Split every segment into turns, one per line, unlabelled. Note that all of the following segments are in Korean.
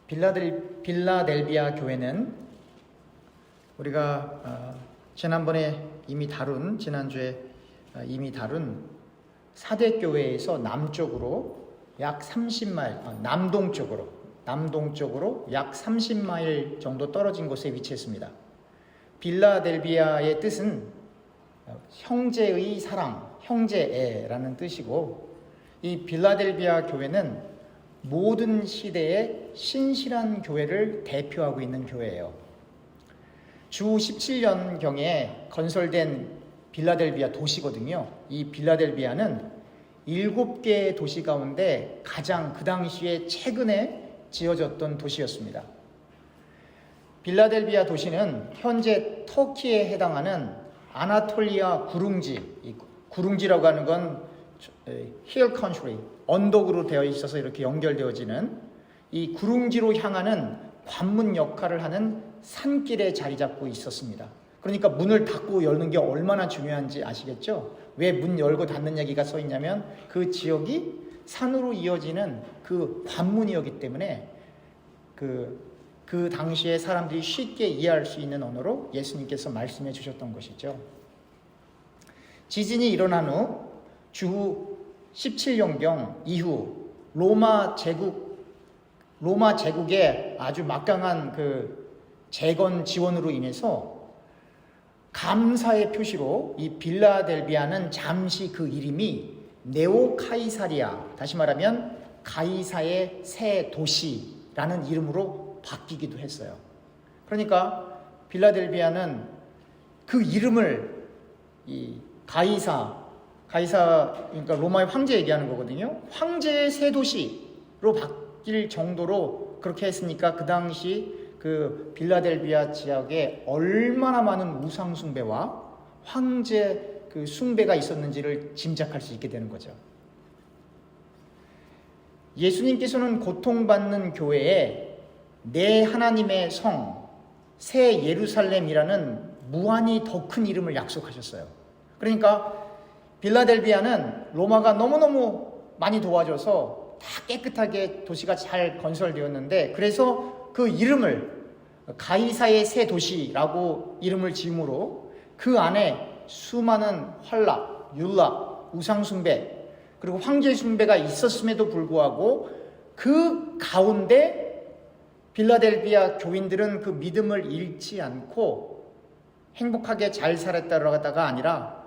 빌라델비아 교회는 우리가 지난주에 이미 다룬 사대교회에서 남쪽으로 약 30마일, 남동쪽으로 약 30마일 정도 떨어진 곳에 위치했습니다. 빌라델비아의 뜻은 형제의 사랑, 형제애라는 뜻이고, 이 빌라델비아 교회는 모든 시대의 신실한 교회를 대표하고 있는 교회예요. 주 17년경에 건설된 빌라델비아 도시거든요. 이 빌라델비아는 7개의 도시 가운데 가장 그 당시에 최근에 지어졌던 도시였습니다. 빌라델비아 도시는 현재 터키에 해당하는 아나톨리아 구룽지, 구룽지라고 하는 건 힐 컨트리, 언덕으로 되어 있어서 이렇게 연결되어지는 이 구룽지로 향하는 관문 역할을 하는 산길에 자리 잡고 있었습니다. 그러니까 문을 닫고 열는 게 얼마나 중요한지 아시겠죠? 왜 문 열고 닫는 얘기가 써 있냐면 그 지역이 산으로 이어지는 그 관문이었기 때문에 그 당시에 사람들이 쉽게 이해할 수 있는 언어로 예수님께서 말씀해 주셨던 것이죠. 지진이 일어난 후 주 17년경 이후 로마 제국의 아주 막강한 그 재건 지원으로 인해서 감사의 표시로 이 빌라델비아는 잠시 그 이름이 네오 카이사리아, 다시 말하면 가이사의 새 도시라는 이름으로 바뀌기도 했어요. 그러니까 빌라델비아는 그 이름을 이 가이사, 그러니까 로마의 황제 얘기하는 거거든요. 황제의 새 도시로 바뀔 정도로 그렇게 했으니까 그 당시 그 빌라델비아 지역에 얼마나 많은 우상 숭배와 황제 그 숭배가 있었는지를 짐작할 수 있게 되는 거죠. 예수님께서는 고통받는 교회에 내 하나님의 성, 새 예루살렘이라는 무한히 더 큰 이름을 약속하셨어요. 그러니까 빌라델비아는 로마가 너무너무 많이 도와줘서 다 깨끗하게 도시가 잘 건설되었는데, 그래서 그 이름을 가이사의 새 도시라고 이름을 지음으로 그 안에 수많은 환락, 율락, 우상숭배, 그리고 황제숭배가 있었음에도 불구하고 그 가운데 빌라델비아 교인들은 그 믿음을 잃지 않고 행복하게 잘 살았다가 아니라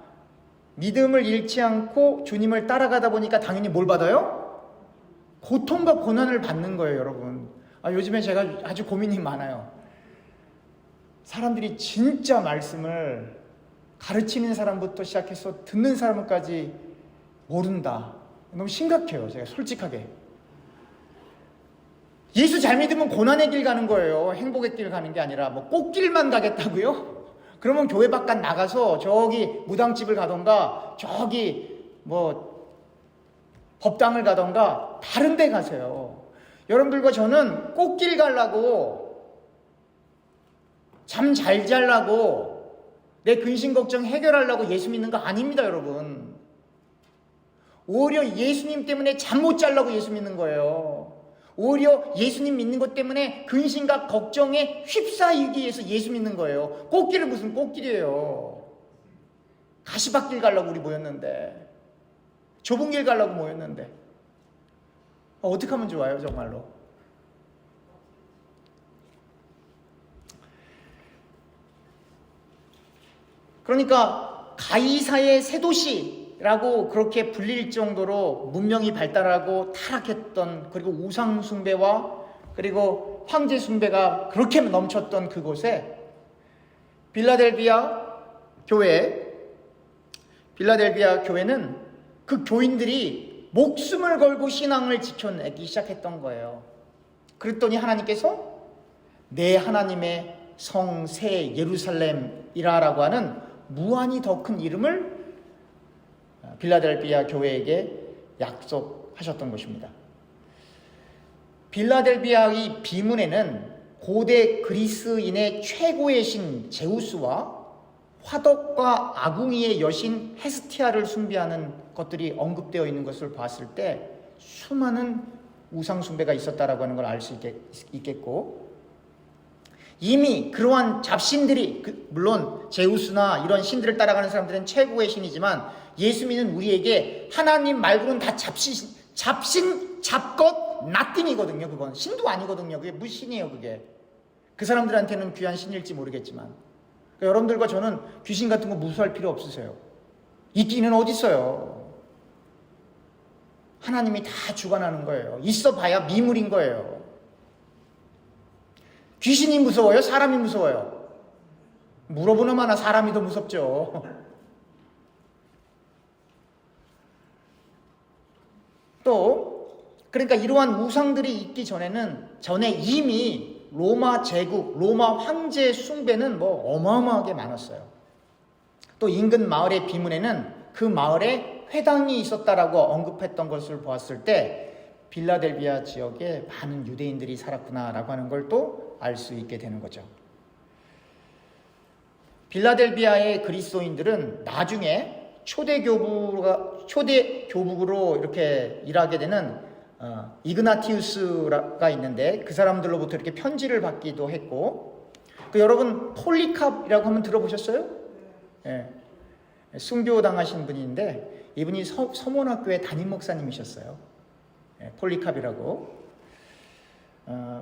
믿음을 잃지 않고 주님을 따라가다 보니까 당연히 뭘 받아요? 고통과 고난을 받는 거예요, 여러분. 요즘에 제가 아주 고민이 많아요. 사람들이 진짜 말씀을 가르치는 사람부터 시작해서 듣는 사람까지 모른다. 너무 심각해요, 제가 솔직하게. 예수 잘 믿으면 고난의 길 가는 거예요. 행복의 길 가는 게 아니라 뭐 꽃길만 가겠다고요? 그러면 교회 바깥 나가서 저기 무당집을 가던가 저기 뭐 법당을 가던가 다른 데 가세요. 여러분들과 저는 꽃길 가려고, 잠 잘 자려고, 내 근심 걱정 해결하려고 예수 믿는 거 아닙니다, 여러분. 오히려 예수님 때문에 잠 못 자려고 예수 믿는 거예요. 오히려 예수님 믿는 것 때문에 근심과 걱정에 휩싸이기 위해서 예수 믿는 거예요. 꽃길은 무슨 꽃길이에요. 가시밭길 가려고 우리 모였는데, 좁은 길 가려고 모였는데, 어떻게 하면 좋아요, 정말로? 그러니까 가이사의 새 도시라고 그렇게 불릴 정도로 문명이 발달하고 타락했던, 그리고 우상 숭배와 그리고 황제 숭배가 그렇게 넘쳤던 그곳에 빌라델비아 교회는 그 교인들이 목숨을 걸고 신앙을 지켜내기 시작했던 거예요. 그랬더니 하나님께서 내 하나님의 성 새 예루살렘이라고 하는 무한히 더 큰 이름을 빌라델비아 교회에게 약속하셨던 것입니다. 빌라델비아의 비문에는 고대 그리스인의 최고의 신 제우스와 화덕과 아궁이의 여신 헤스티아를 숭배하는 것들이 언급되어 있는 것을 봤을 때 수많은 우상 숭배가 있었다라고 하는 걸 알 수 있겠고, 이미 그러한 잡신들이, 물론 제우스나 이런 신들을 따라가는 사람들은 최고의 신이지만 예수 믿는 우리에게 하나님 말고는 다 잡신, 잡것, 나띵이거든요. 그건 신도 아니거든요. 그게 무신이에요. 그게 그 사람들한테는 귀한 신일지 모르겠지만, 그러니까 여러분들과 저는 귀신 같은 거 무서워할 필요 없으세요. 있기는 어디 있어요. 하나님이 다 주관하는 거예요. 있어 봐야 미물인 거예요. 귀신이 무서워요? 사람이 무서워요? 물어보는 만한 사람이 더 무섭죠. 또 그러니까 이러한 우상들이 있기 전에 이미 로마 제국, 로마 황제 숭배는 뭐 어마어마하게 많았어요. 또 인근 마을의 비문에는 그 마을에 회당이 있었다라고 언급했던 것을 보았을 때 빌라델비아 지역에 많은 유대인들이 살았구나라고 하는 걸 또 알 수 있게 되는 거죠. 빌라델비아의 그리스도인들은 나중에 초대 교북으로 이렇게 일하게 되는 이그나티우스가 있는데 그 사람들로부터 이렇게 편지를 받기도 했고, 여러분 폴리캅이라고 한번 들어보셨어요? 예. 순교 당하신 분인데 이분이 서문학교의 담임 목사님이셨어요. 예, 폴리캅이라고.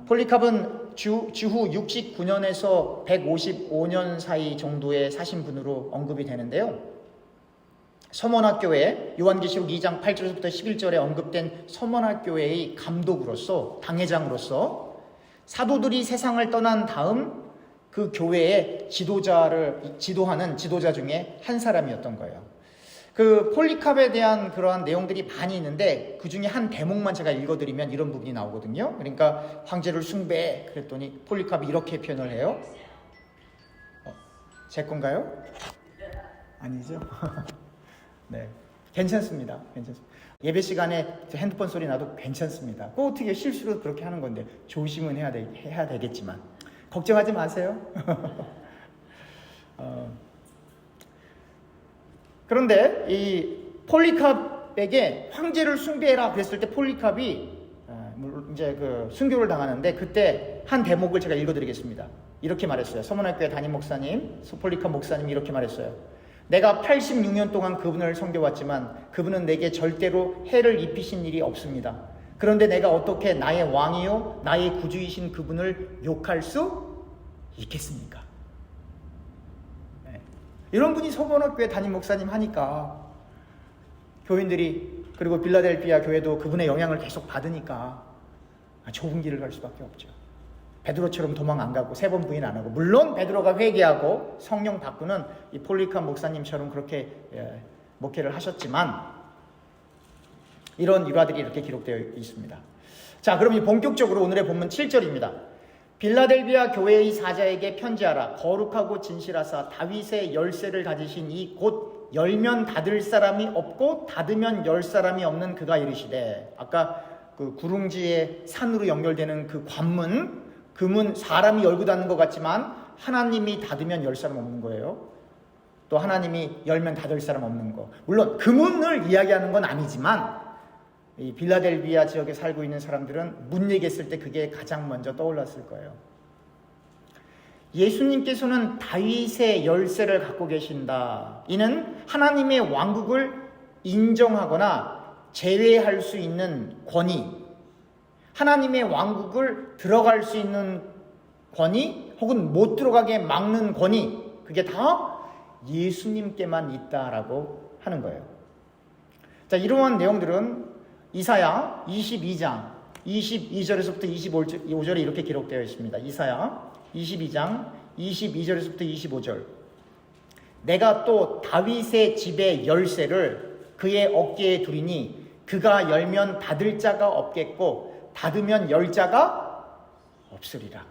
폴리캅은 주후 69년에서 155년 사이 정도에 사신 분으로 언급이 되는데요. 서문학교에 요한계시록 2장 8절부터 11절에 언급된 서문학교회의 감독으로서, 당회장으로서 사도들이 세상을 떠난 다음 그 교회의 지도하는 지도자 중에 한 사람이었던 거예요. 그 폴리캅에 대한 그러한 내용들이 많이 있는데 그 중에 한 대목만 제가 읽어드리면 이런 부분이 나오거든요. 그러니까 황제를 숭배해 그랬더니 폴리캅이 이렇게 표현을 해요. 제 건가요? 아니죠? 네, 괜찮습니다. 예배 시간에 핸드폰 소리 나도 괜찮습니다. 꼭 어떻게 실수로 그렇게 하는 건데 조심은 해야 되겠지만 걱정하지 마세요. 그런데 이 폴리캅에게 황제를 숭배해라 그랬을 때 폴리캅이 이제 그 순교를 당하는데 그때 한 대목을 제가 읽어드리겠습니다. 이렇게 말했어요. 서문학교의 담임 목사님, 폴리캅 목사님이 이렇게 말했어요. 내가 86년 동안 그분을 섬겨왔지만 그분은 내게 절대로 해를 입히신 일이 없습니다. 그런데 내가 어떻게 나의 왕이요 나의 구주이신 그분을 욕할 수 있겠습니까? 네. 이런 분이 서문학교의 담임 목사님 하니까 교인들이, 그리고 빌라델비아 교회도 그분의 영향을 계속 받으니까 좁은 길을 갈 수밖에 없죠. 베드로처럼 도망 안 가고 3번 부인 안 하고, 물론 베드로가 회개하고 성령 바꾸는 이 폴리캅 목사님처럼 그렇게 목회를 하셨지만 이런 일화들이 이렇게 기록되어 있습니다. 자, 그럼 이 본격적으로 오늘의 본문 7절입니다. 빌라델비아 교회의 사자에게 편지하라. 거룩하고 진실하사 다윗의 열쇠를 가지신 이 곧 열면 닫을 사람이 없고 닫으면 열 사람이 없는 그가 이르시되, 아까 그 구릉지의 산으로 연결되는 그 관문, 그 문 사람이 열고 닫는 것 같지만 하나님이 닫으면 열 사람 없는 거예요. 또 하나님이 열면 닫을 사람 없는 거. 물론 그 문을 이야기하는 건 아니지만 이 빌라델비아 지역에 살고 있는 사람들은 문 얘기했을 때 그게 가장 먼저 떠올랐을 거예요. 예수님께서는 다윗의 열쇠를 갖고 계신다. 이는 하나님의 왕국을 인정하거나 제외할 수 있는 권위, 하나님의 왕국을 들어갈 수 있는 권위, 혹은 못 들어가게 막는 권위, 그게 다 예수님께만 있다라고 하는 거예요. 자, 이러한 내용들은 이사야 22장 22절에서부터 25절에 이렇게 기록되어 있습니다. 이사야 22장 22절에서부터 25절. 내가 또 다윗의 집의 열쇠를 그의 어깨에 두리니 그가 열면 닫을 자가 없겠고 닫으면 열 자가 없으리라.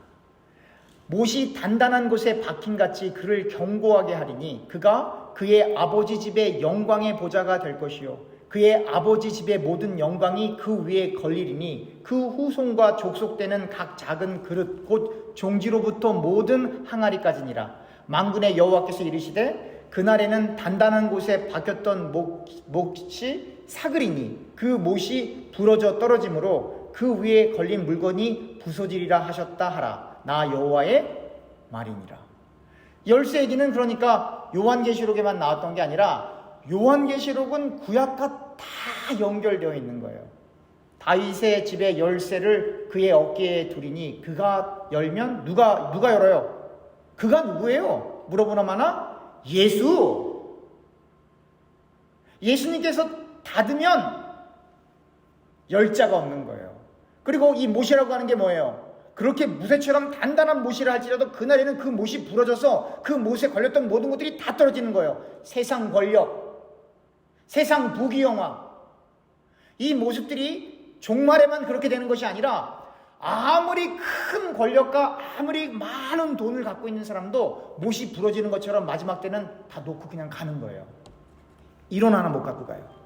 못이 단단한 곳에 박힌같이 그를 견고하게 하리니 그가 그의 아버지 집의 영광의 보좌가 될 것이요 그의 아버지 집의 모든 영광이 그 위에 걸리리니 그 후손과 족속되는 각 작은 그릇 곧 종지로부터 모든 항아리까지니라. 만군의 여호와께서 이르시되 그날에는 단단한 곳에 박혔던 못이 사그리니 그 못이 부러져 떨어지므로 그 위에 걸린 물건이 부서지리라 하셨다 하라. 나 여호와의 말이니라. 열쇠 얘기는 그러니까 요한계시록에만 나왔던 게 아니라 요한계시록은 구약과 다 연결되어 있는 거예요. 다윗의 집의 열쇠를 그의 어깨에 두리니 그가 열면 누가 열어요? 그가 누구예요? 물어보나마나 예수. 예수님께서 닫으면 열 자가 없는 거예요. 그리고 이 못이라고 하는 게 뭐예요? 그렇게 무쇠처럼 단단한 못이라 할지라도 그날에는 그 못이 부러져서 그 못에 걸렸던 모든 것들이 다 떨어지는 거예요. 세상 권력, 세상 부귀영화, 이 모습들이 종말에만 그렇게 되는 것이 아니라 아무리 큰 권력과 아무리 많은 돈을 갖고 있는 사람도 못이 부러지는 것처럼 마지막 때는 다 놓고 그냥 가는 거예요. 1원 하나 못 갖고 가요.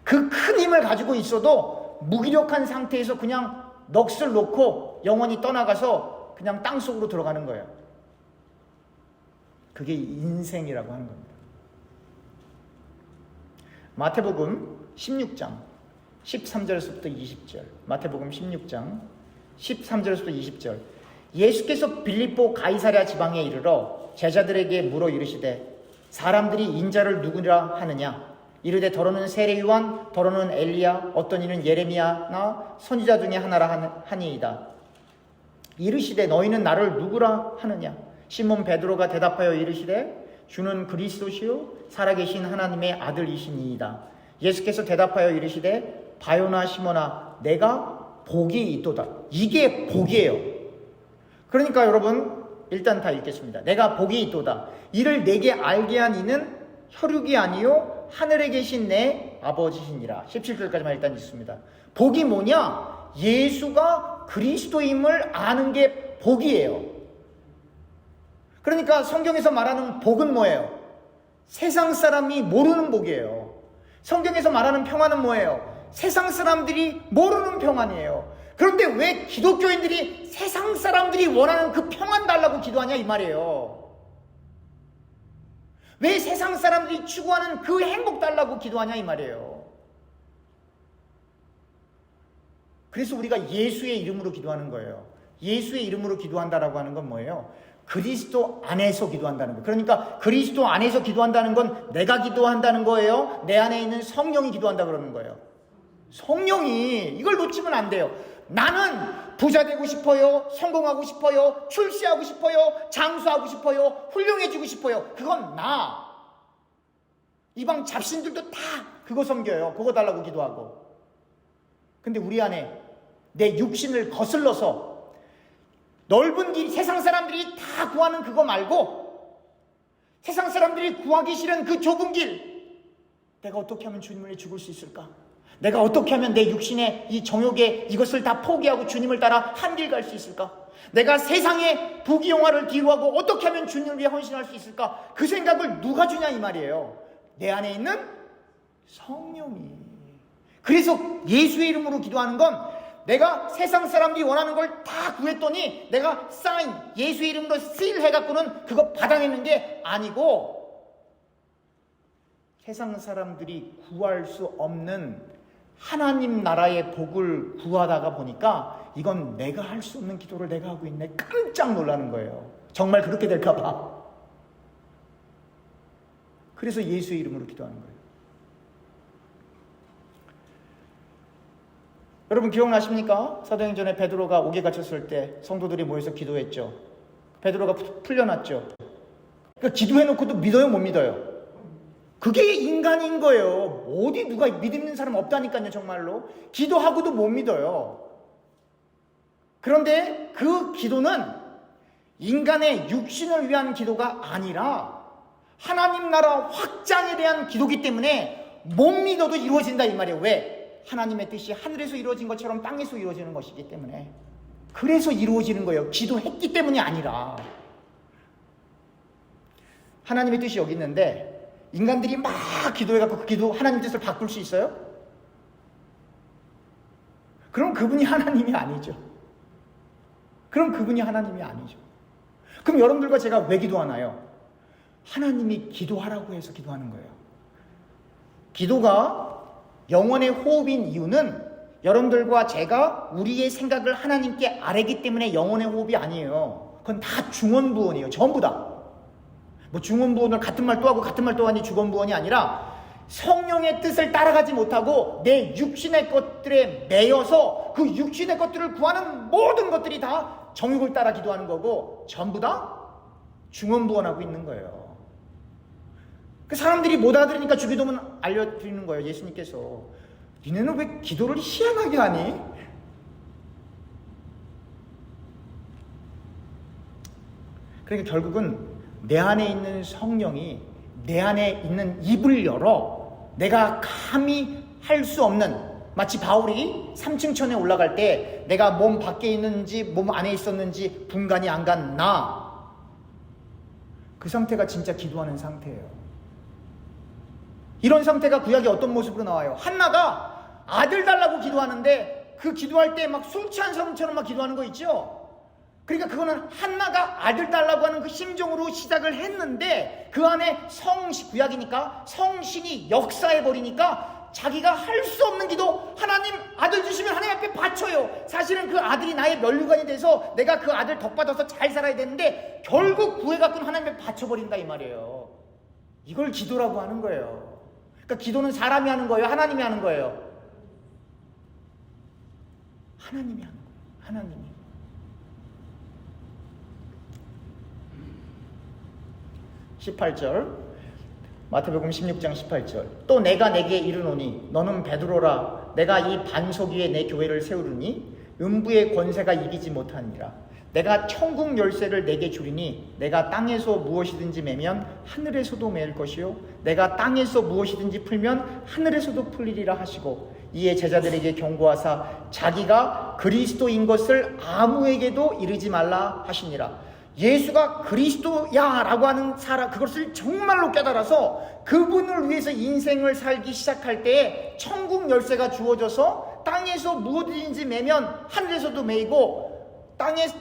그 큰 힘을 가지고 있어도 무기력한 상태에서 그냥 넋을 놓고 영원히 떠나가서 그냥 땅속으로 들어가는 거예요. 그게 인생이라고 하는 겁니다. 마태복음 16장 13절에서부터 20절. 마태복음 16장 13절에서부터 20절. 예수께서 빌립보 가이사랴 지방에 이르러 제자들에게 물어 이르시되 사람들이 인자를 누구라 하느냐? 이르되 더러는 세례 요한, 더러는 엘리야, 어떤 이는 예레미야나 선지자 중에 하나라 하니이다. 이르시되 너희는 나를 누구라 하느냐? 시몬 베드로가 대답하여 이르시되 주는 그리스도시요 살아계신 하나님의 아들이시니이다. 예수께서 대답하여 이르시되 바요나 시몬아 내가 복이 있도다. 이게 복이에요. 그러니까 여러분 일단 다 읽겠습니다. 내가 복이 있도다. 이를 내게 알게 한 이는 혈육이 아니요 하늘에 계신 내 아버지시니라. 17절까지만 일단 읽습니다. 복이 뭐냐? 예수가 그리스도임을 아는 게 복이에요. 그러니까 성경에서 말하는 복은 뭐예요? 세상 사람이 모르는 복이에요. 성경에서 말하는 평안은 뭐예요? 세상 사람들이 모르는 평안이에요. 그런데 왜 기독교인들이 세상 사람들이 원하는 그 평안 달라고 기도하냐 이 말이에요. 왜 세상 사람들이 추구하는 그 행복 달라고 기도하냐 이 말이에요. 그래서 우리가 예수의 이름으로 기도하는 거예요. 예수의 이름으로 기도한다라고 하는 건 뭐예요? 그리스도 안에서 기도한다는 거예요. 그러니까 그리스도 안에서 기도한다는 건 내가 기도한다는 거예요? 내 안에 있는 성령이 기도한다 그러는 거예요. 성령이 이걸 놓치면 안 돼요. 나는 부자 되고 싶어요. 성공하고 싶어요. 출세하고 싶어요. 장수하고 싶어요. 훌륭해지고 싶어요. 그건 나. 이방 잡신들도 다 그거 섬겨요. 그거 달라고 기도하고. 근데 우리 안에 내 육신을 거슬러서 넓은 길, 세상 사람들이 다 구하는 그거 말고 세상 사람들이 구하기 싫은 그 좁은 길, 내가 어떻게 하면 주님을 위해 죽을 수 있을까? 내가 어떻게 하면 내 육신의 이 정욕에 이것을 다 포기하고 주님을 따라 한 길 갈 수 있을까? 내가 세상의 부귀영화를 뒤로하고 어떻게 하면 주님을 위해 헌신할 수 있을까? 그 생각을 누가 주냐 이 말이에요. 내 안에 있는 성령이. 그래서 예수의 이름으로 기도하는 건 내가 세상 사람들이 원하는 걸 다 구했더니 내가 사인, 예수의 이름으로 씰 해갖고는 그거 받아내는 게 아니고 세상 사람들이 구할 수 없는 하나님 나라의 복을 구하다가 보니까 이건 내가 할 수 없는 기도를 내가 하고 있네. 깜짝 놀라는 거예요. 정말 그렇게 될까 봐. 그래서 예수의 이름으로 기도하는 거예요. 여러분 기억나십니까? 사도행전에 베드로가 옥에 갇혔을 때 성도들이 모여서 기도했죠. 베드로가 풀려났죠. 그러니까 기도해놓고도 믿어요, 못 믿어요? 그게 인간인 거예요. 어디 누가 믿는 사람 없다니까요, 정말로. 기도하고도 못 믿어요. 그런데 그 기도는 인간의 육신을 위한 기도가 아니라 하나님 나라 확장에 대한 기도기 때문에 못 믿어도 이루어진다 이 말이에요. 왜? 하나님의 뜻이 하늘에서 이루어진 것처럼 땅에서 이루어지는 것이기 때문에. 그래서 이루어지는 거예요. 기도했기 때문이 아니라. 하나님의 뜻이 여기 있는데 인간들이 막 기도해갖고 그 기도 하나님 뜻을 바꿀 수 있어요? 그럼 그분이 하나님이 아니죠. 그럼 그분이 하나님이 아니죠. 그럼 여러분들과 제가 왜 기도하나요? 하나님이 기도하라고 해서 기도하는 거예요. 기도가 영혼의 호흡인 이유는 여러분들과 제가 우리의 생각을 하나님께 아뢰기 때문에 영혼의 호흡이 아니에요. 그건 다 중언부언이에요. 전부 다. 뭐 중언부언을 같은 말 또 하고 같은 말 또 하니 중언부언이 아니라 성령의 뜻을 따라가지 못하고 내 육신의 것들에 매여서 그 육신의 것들을 구하는 모든 것들이 다 정욕을 따라 기도하는 거고 전부 다 중언부언하고 있는 거예요. 그 사람들이 못 알아들으니까 주기도문 알려드리는 거예요. 예수님께서 니네는 왜 기도를 희한하게 하니? 그러니까 결국은 내 안에 있는 성령이 내 안에 있는 입을 열어 내가 감히 할 수 없는, 마치 바울이 3층 천에 올라갈 때 내가 몸 밖에 있는지 몸 안에 있었는지 분간이 안 간 나, 그 상태가 진짜 기도하는 상태예요. 이런 상태가 구약에 어떤 모습으로 나와요? 한나가 아들 달라고 기도하는데 그 기도할 때 막 술 취한 사람처럼 막 기도하는 거 있죠? 그러니까 그거는 한나가 아들 달라고 하는 그 심정으로 시작을 했는데 그 안에 구약이니까 성신이 역사해버리니까 자기가 할 수 없는 기도, 하나님 아들 주시면 하나님 앞에 바쳐요. 사실은 그 아들이 나의 면류관이 돼서 내가 그 아들 덕받아서 잘 살아야 되는데 결국 구해갖고는 하나님 앞에 바쳐버린다 이 말이에요. 이걸 기도라고 하는 거예요. 그러니까 기도는 사람이 하는 거예요? 하나님이 하는 거예요? 하나님이 하는 거예요. 하나님이. (18절) 마태복음 16장 18절 또 내가 내게 이르노니 너는 베드로라 내가 이 반석 위에 내 교회를 세우리니 음부의 권세가 이기지 못하니라. 내가 천국 열쇠를 내게 주리니 내가 땅에서 무엇이든지 매면 하늘에서도 매일 것이요 내가 땅에서 무엇이든지 풀면 하늘에서도 풀리리라 하시고 이에 제자들에게 경고하사 자기가 그리스도인 것을 아무에게도 이르지 말라 하시니라. 예수가 그리스도야라고 하는 사람, 그것을 정말로 깨달아서 그분을 위해서 인생을 살기 시작할 때에 천국 열쇠가 주어져서 땅에서 무엇인지 매면 하늘에서도 매이고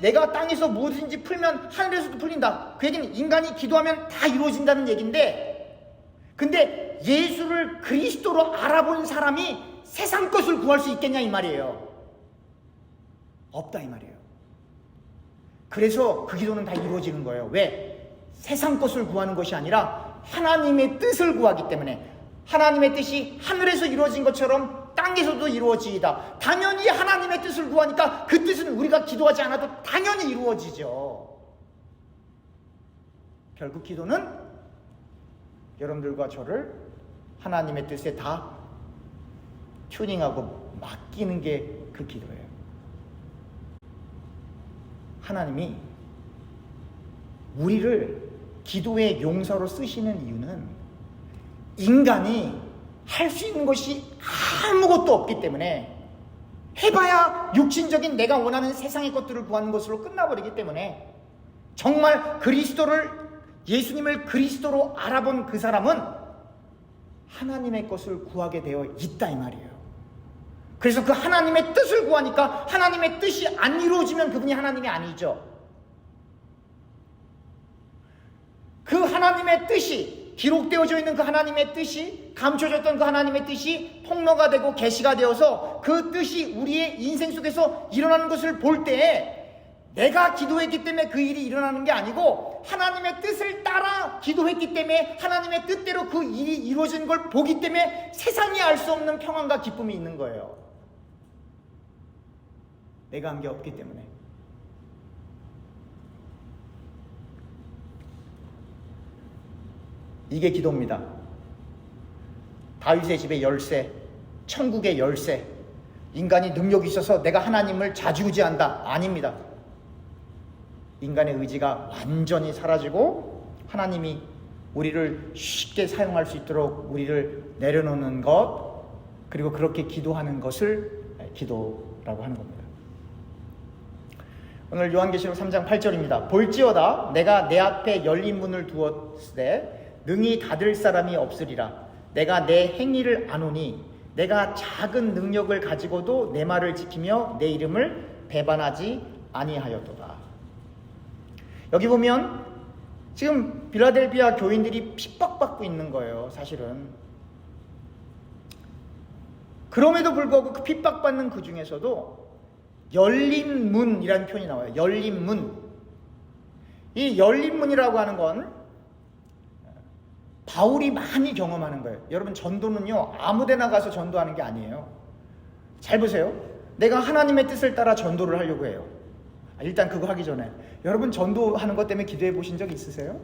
내가 땅에서 무엇인지 풀면 하늘에서도 풀린다. 그 얘기는 인간이 기도하면 다 이루어진다는 얘기인데, 근데 예수를 그리스도로 알아본 사람이 세상 것을 구할 수 있겠냐 이 말이에요. 없다 이 말이에요. 그래서 그 기도는 다 이루어지는 거예요. 왜? 세상 것을 구하는 것이 아니라 하나님의 뜻을 구하기 때문에. 하나님의 뜻이 하늘에서 이루어진 것처럼 땅에서도 이루어지이다. 당연히 하나님의 뜻을 구하니까 그 뜻은 우리가 기도하지 않아도 당연히 이루어지죠. 결국 기도는 여러분들과 저를 하나님의 뜻에 다 튜닝하고 맡기는 게 그 기도예요. 하나님이 우리를 기도의 용사로 쓰시는 이유는 인간이 할 수 있는 것이 아무것도 없기 때문에, 해봐야 육신적인 내가 원하는 세상의 것들을 구하는 것으로 끝나버리기 때문에, 정말 예수님을 그리스도로 알아본 그 사람은 하나님의 것을 구하게 되어 있다 이 말이에요. 그래서 그 하나님의 뜻을 구하니까 하나님의 뜻이 안 이루어지면 그분이 하나님이 아니죠. 그 하나님의 뜻이, 기록되어져 있는 그 하나님의 뜻이, 감춰졌던 그 하나님의 뜻이 폭로가 되고 계시가 되어서 그 뜻이 우리의 인생 속에서 일어나는 것을 볼 때에 내가 기도했기 때문에 그 일이 일어나는 게 아니고 하나님의 뜻을 따라 기도했기 때문에 하나님의 뜻대로 그 일이 이루어진 걸 보기 때문에 세상이 알 수 없는 평안과 기쁨이 있는 거예요. 내가 한 게 없기 때문에. 이게 기도입니다. 다윗의 집의 열쇠, 천국의 열쇠. 인간이 능력이 있어서 내가 하나님을 좌지우지한다. 아닙니다. 인간의 의지가 완전히 사라지고 하나님이 우리를 쉽게 사용할 수 있도록 우리를 내려놓는 것, 그리고 그렇게 기도하는 것을 기도라고 하는 겁니다. 오늘 요한계시록 3장 8절입니다. 볼지어다 내가 내 앞에 열린 문을 두었으되 능히 닫을 사람이 없으리라. 내가 내 행위를 아노니 내가 작은 능력을 가지고도 내 말을 지키며 내 이름을 배반하지 아니하였도다. 여기 보면 지금 빌라델비아 교인들이 핍박받고 있는 거예요. 사실은 그럼에도 불구하고 그 핍박받는 그 중에서도 열린 문이라는 표현이 나와요. 열린 문. 이 열린 문이라고 하는 건 바울이 많이 경험하는 거예요. 여러분, 전도는요, 아무데나 가서 전도하는 게 아니에요. 잘 보세요. 내가 하나님의 뜻을 따라 전도를 하려고 해요. 일단 그거 하기 전에 여러분, 전도하는 것 때문에 기도해 보신 적 있으세요?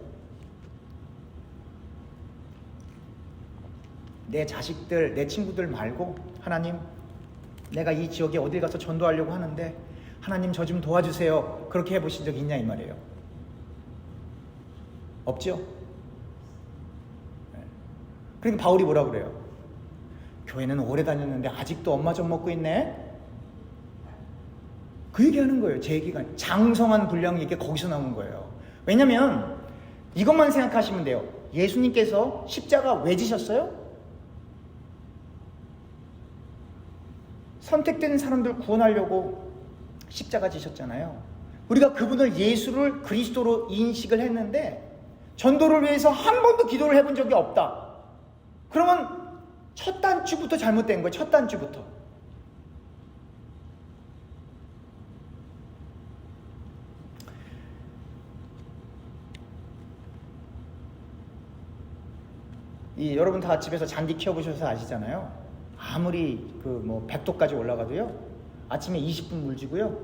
내 자식들, 내 친구들 말고, 하나님, 내가 이 지역에 어딜 가서 전도하려고 하는데 하나님 저 좀 도와주세요. 그렇게 해보신 적 있냐 이 말이에요. 없죠? 그러니까 바울이 뭐라 그래요? 교회는 오래 다녔는데 아직도 엄마 젖 먹고 있네? 그 얘기하는 거예요. 제 얘기가 장성한 분량이 이게 거기서 나온 거예요. 왜냐면 이것만 생각하시면 돼요. 예수님께서 십자가 왜 지셨어요? 선택된 사람들 구원하려고 십자가 지셨잖아요. 우리가 그분을, 예수를 그리스도로 인식을 했는데 전도를 위해서 한 번도 기도를 해본 적이 없다. 그러면 첫 단추부터 잘못된 거예요. 첫 단추부터. 여러분 다 집에서 잔디 키워보셔서 아시잖아요. 아무리 100도까지 올라가도요, 아침에 20분 물 주고요,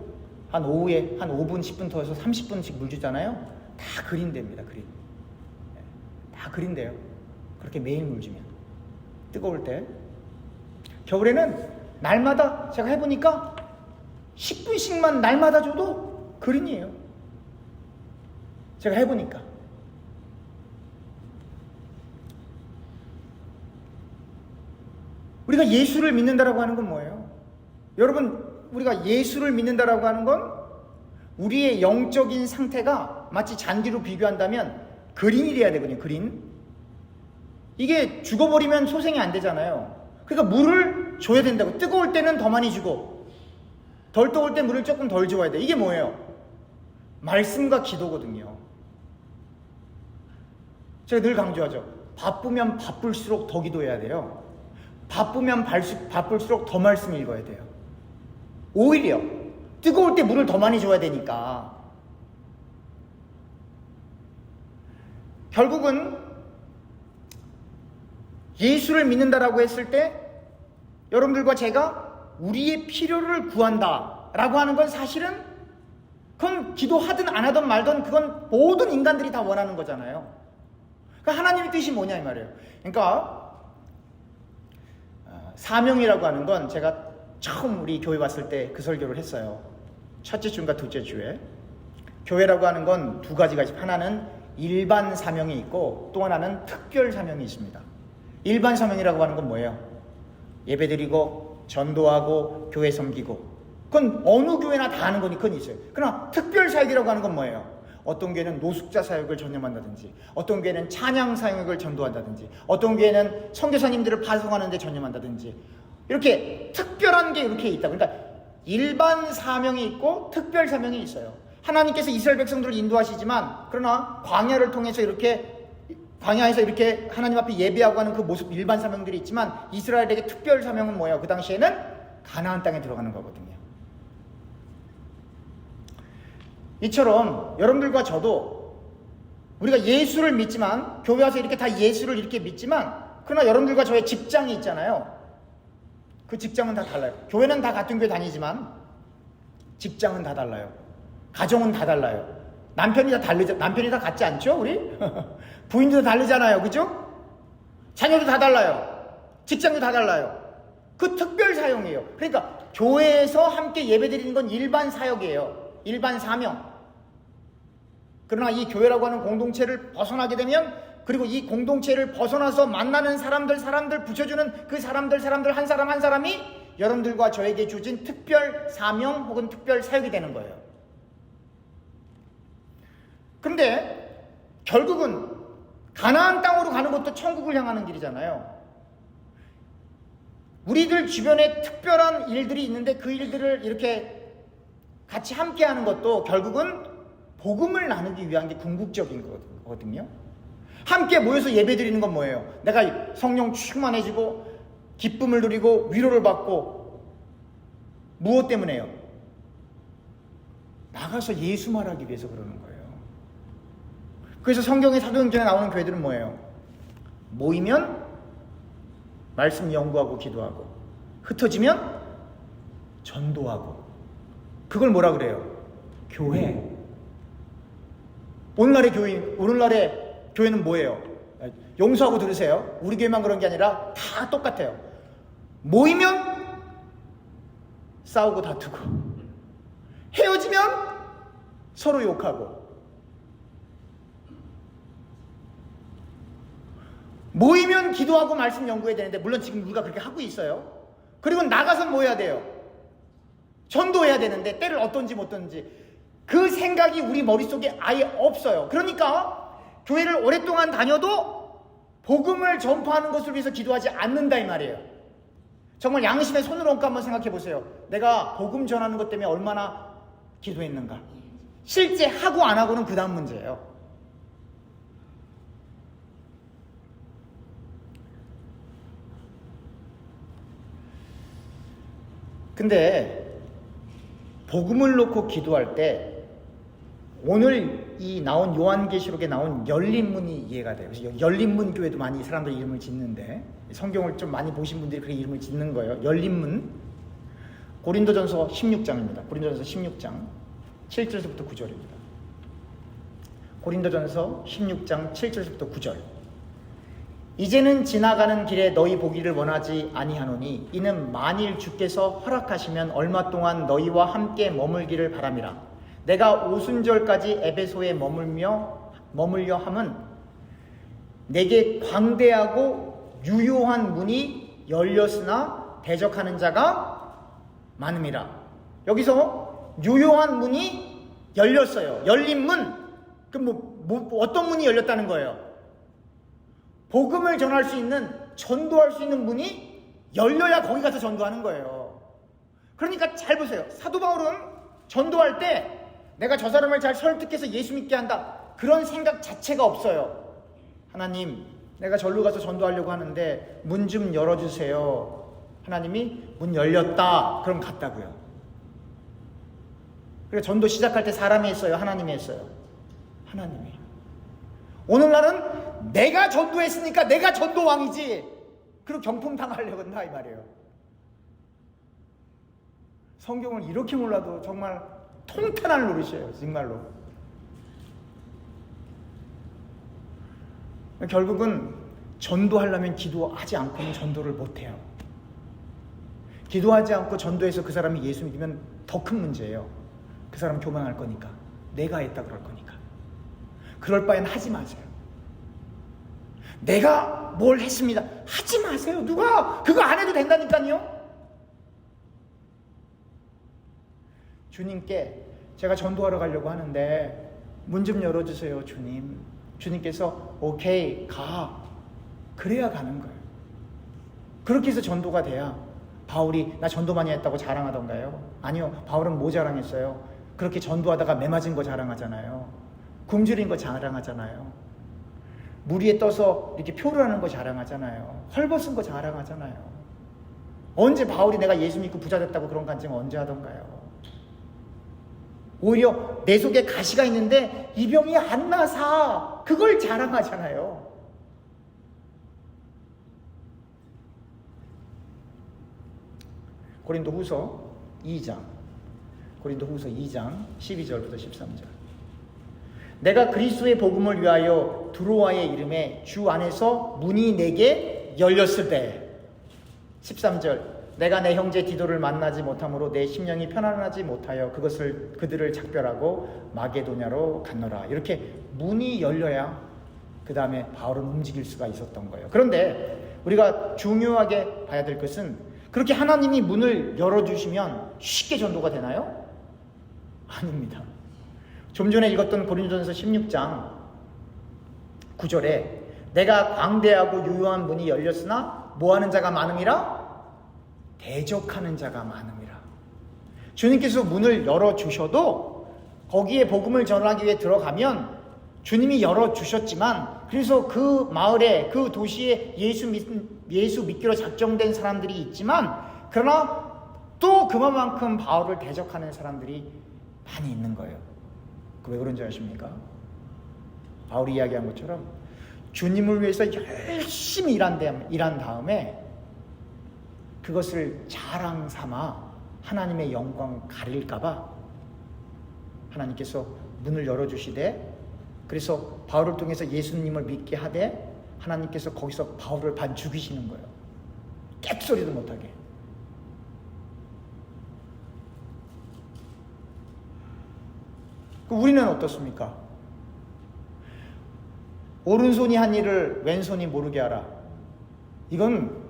한 오후에 한 5분 10분 더 해서 30분씩 물 주잖아요. 다 그린대입니다. 그린. 다 그린대요. 그렇게 매일 물 주면. 뜨거울 때. 겨울에는 날마다 제가 해보니까 10분씩만 날마다 줘도 그린이에요. 제가 해보니까. 우리가 예수를 믿는다라고 하는 건 뭐예요? 여러분, 우리가 예수를 믿는다라고 하는 건 우리의 영적인 상태가 마치 잔디로 비교한다면 그린이 돼야 되거든요. 그린. 이게 죽어버리면 소생이 안 되잖아요. 그러니까 물을 줘야 된다고. 뜨거울 때는 더 많이 주고 덜 뜨거울 때 물을 조금 덜 줘야 돼. 이게 뭐예요? 말씀과 기도거든요. 제가 늘 강조하죠. 바쁘면 바쁠수록 더 기도해야 돼요. 바쁘면 바쁠수록 더 말씀 읽어야 돼요. 오히려 뜨거울 때 물을 더 많이 줘야 되니까. 결국은 예수를 믿는다라고 했을 때 여러분들과 제가 우리의 필요를 구한다라고 하는 건 사실은 그건 기도하든 안 하든 말든 그건 모든 인간들이 다 원하는 거잖아요. 그러니까 하나님의 뜻이 뭐냐 이 말이에요. 그러니까 사명이라고 하는 건 제가 처음 우리 교회 왔을 때 그 설교를 했어요. 첫째 주인가 둘째 주에. 교회라고 하는 건 두 가지가 있어요. 하나는 일반 사명이 있고 또 하나는 특별 사명이 있습니다. 일반 사명이라고 하는 건 뭐예요? 예배드리고 전도하고 교회 섬기고, 그건 어느 교회나 다 하는 거니 그건 있어요. 그러나 특별 사역이라고 하는 건 뭐예요? 어떤 교회는 노숙자 사역을 전념한다든지, 어떤 교회는 찬양 사역을 전도한다든지, 어떤 교회는 선교사님들을 파송하는 데 전념한다든지, 이렇게 특별한 게 이렇게 있다. 그러니까 일반 사명이 있고 특별 사명이 있어요. 하나님께서 이스라엘 백성들을 인도하시지만, 그러나 광야를 통해서 이렇게, 광야에서 이렇게 하나님 앞에 예배하고 하는 그 모습, 일반 사명들이 있지만, 이스라엘에게 특별 사명은 뭐예요? 그 당시에는 가나안 땅에 들어가는 거거든요. 이처럼 여러분들과 저도 우리가 예수를 믿지만, 교회 와서 이렇게 다 예수를 이렇게 믿지만, 그러나 여러분들과 저의 직장이 있잖아요. 그 직장은 다 달라요. 교회는 다 같은 교회 다니지만 직장은 다 달라요. 가정은 다 달라요. 남편이 다 같지 않죠? 우리? 부인도 다 다르잖아요. 그죠? 자녀도 다 달라요. 직장도 다 달라요. 그 특별 사용이에요. 그러니까 교회에서 함께 예배드리는 건 일반 사역이에요. 일반 사명. 그러나 이 교회라고 하는 공동체를 벗어나게 되면, 그리고 이 공동체를 벗어나서 만나는 사람들 붙여주는 그 사람들 한 사람 한 사람이 여러분들과 저에게 주어진 특별 사명 혹은 특별 사역이 되는 거예요. 그런데 결국은 가나안 땅으로 가는 것도 천국을 향하는 길이잖아요. 우리들 주변에 특별한 일들이 있는데 그 일들을 이렇게 같이 함께 하는 것도 결국은 복음을 나누기 위한 게 궁극적인 거거든요. 함께 모여서 예배 드리는 건 뭐예요? 내가 성령 충만해지고 기쁨을 누리고 위로를 받고 무엇 때문에요? 나가서 예수 말하기 위해서 그러는 거예요. 그래서 성경의 사도행전에 나오는 교회들은 뭐예요? 모이면 말씀 연구하고 기도하고, 흩어지면 전도하고. 그걸 뭐라 그래요? 교회. 오늘날의 교회는 뭐예요? 용서하고 들으세요. 우리 교회만 그런 게 아니라 다 똑같아요. 모이면 싸우고 다투고, 헤어지면 서로 욕하고, 모이면 기도하고 말씀 연구해야 되는데, 물론 지금 우리가 그렇게 하고 있어요. 그리고 나가서 뭐 해야 돼요? 전도해야 되는데, 때를 어떤지 못든지 그 생각이 우리 머릿속에 아예 없어요. 그러니까 교회를 오랫동안 다녀도 복음을 전파하는 것을 위해서 기도하지 않는다 이 말이에요. 정말 양심의 손으로 얹고 한번 생각해 보세요. 내가 복음 전하는 것 때문에 얼마나 기도했는가. 실제 하고 안 하고는 그 다음 문제예요. 근데 복음을 놓고 기도할 때 오늘 이 나온 요한계시록에 나온 열린문이 이해가 돼요. 그래서 열린문 교회도 많이 사람들이 이름을 짓는데, 성경을 좀 많이 보신 분들이 그렇게 이름을 짓는 거예요. 열린문. 고린도전서 16장입니다. 고린도전서 16장 7절에서부터 9절입니다. 고린도전서 16장 7절에서부터 9절. 이제는 지나가는 길에 너희 보기를 원하지 아니하노니 이는 만일 주께서 허락하시면 얼마 동안 너희와 함께 머물기를 바람이라. 내가 오순절까지 에베소에 머물려 함은 내게 광대하고 유효한 문이 열렸으나 대적하는 자가 많음이라. 여기서 유효한 문이 열렸어요. 열린 문. 그럼 어떤 문이 열렸다는 거예요? 복음을 전할 수 있는, 전도할 수 있는 문이 열려야 거기 가서 전도하는 거예요. 그러니까 잘 보세요. 사도 바울은 전도할 때 내가 저 사람을 잘 설득해서 예수 믿게 한다, 그런 생각 자체가 없어요. 하나님, 내가 절로 가서 전도하려고 하는데 문 좀 열어주세요. 하나님이 문 열렸다. 그럼 갔다고요. 그래서 전도 시작할 때 사람이 했어요? 하나님이 했어요? 하나님이. 오늘날은 내가 전도했으니까 내가 전도왕이지, 그리고 경품당하려고 한다 이 말이에요. 성경을 이렇게 몰라도 정말 통탄할 노릇이에요. 정말로. 결국은 전도하려면 기도하지 않고는 전도를 못해요. 기도하지 않고 전도해서 그 사람이 예수 믿으면 더 큰 문제예요. 그 사람 교만할 거니까, 내가 했다 그럴 거니까. 그럴 바엔 하지 마세요. 내가 뭘 했습니다, 하지 마세요. 누가 그거 안 해도 된다니까요. 주님께 제가 전도하러 가려고 하는데 문 좀 열어주세요 주님. 주님께서 오케이 가. 그래야 가는 거예요. 그렇게 해서 전도가 돼야. 바울이 나 전도 많이 했다고 자랑하던가요? 아니요. 바울은 뭐 자랑했어요? 그렇게 전도하다가 매 맞은 거 자랑하잖아요. 굶주린 거 자랑하잖아요. 물 위에 떠서 이렇게 표를 하는 거 자랑하잖아요. 헐벗은 거 자랑하잖아요. 언제 바울이 내가 예수 믿고 부자 됐다고 그런 간증 언제 하던가요? 오히려 내 속에 가시가 있는데 이 병이 안 나서 그걸 자랑하잖아요. 고린도후서 2장 12절부터 13절. 내가 그리스도의 복음을 위하여 두로아의 이름에 주 안에서 문이 내게 열렸을 때. 13절. 내가 내 형제 디도를 만나지 못함으로 내 심령이 편안하지 못하여 그들을 작별하고 마게도냐로 갔노라. 이렇게 문이 열려야 그 다음에 바울은 움직일 수가 있었던 거예요. 그런데 우리가 중요하게 봐야 될 것은, 그렇게 하나님이 문을 열어주시면 쉽게 전도가 되나요? 아닙니다. 좀 전에 읽었던 고린도전서 16장 9절에 내가 광대하고 유효한 문이 열렸으나 뭐하는 자가 많음이라? 대적하는 자가 많음이라. 주님께서 문을 열어주셔도 거기에 복음을 전하기 위해 들어가면 주님이 열어주셨지만, 그래서 그 마을에, 그 도시에 예수 예수 믿기로 작정된 사람들이 있지만, 그러나 또 그만큼 바울을 대적하는 사람들이 많이 있는 거예요. 왜 그런지 아십니까? 바울이 이야기한 것처럼 주님을 위해서 열심히 일한 다음에 그것을 자랑 삼아 하나님의 영광 가릴까봐 하나님께서 문을 열어주시되, 그래서 바울을 통해서 예수님을 믿게 하되 하나님께서 거기서 바울을 반 죽이시는 거예요. 깨소리도 못하게. 우리는 어떻습니까? 오른손이 한 일을 왼손이 모르게 하라. 이건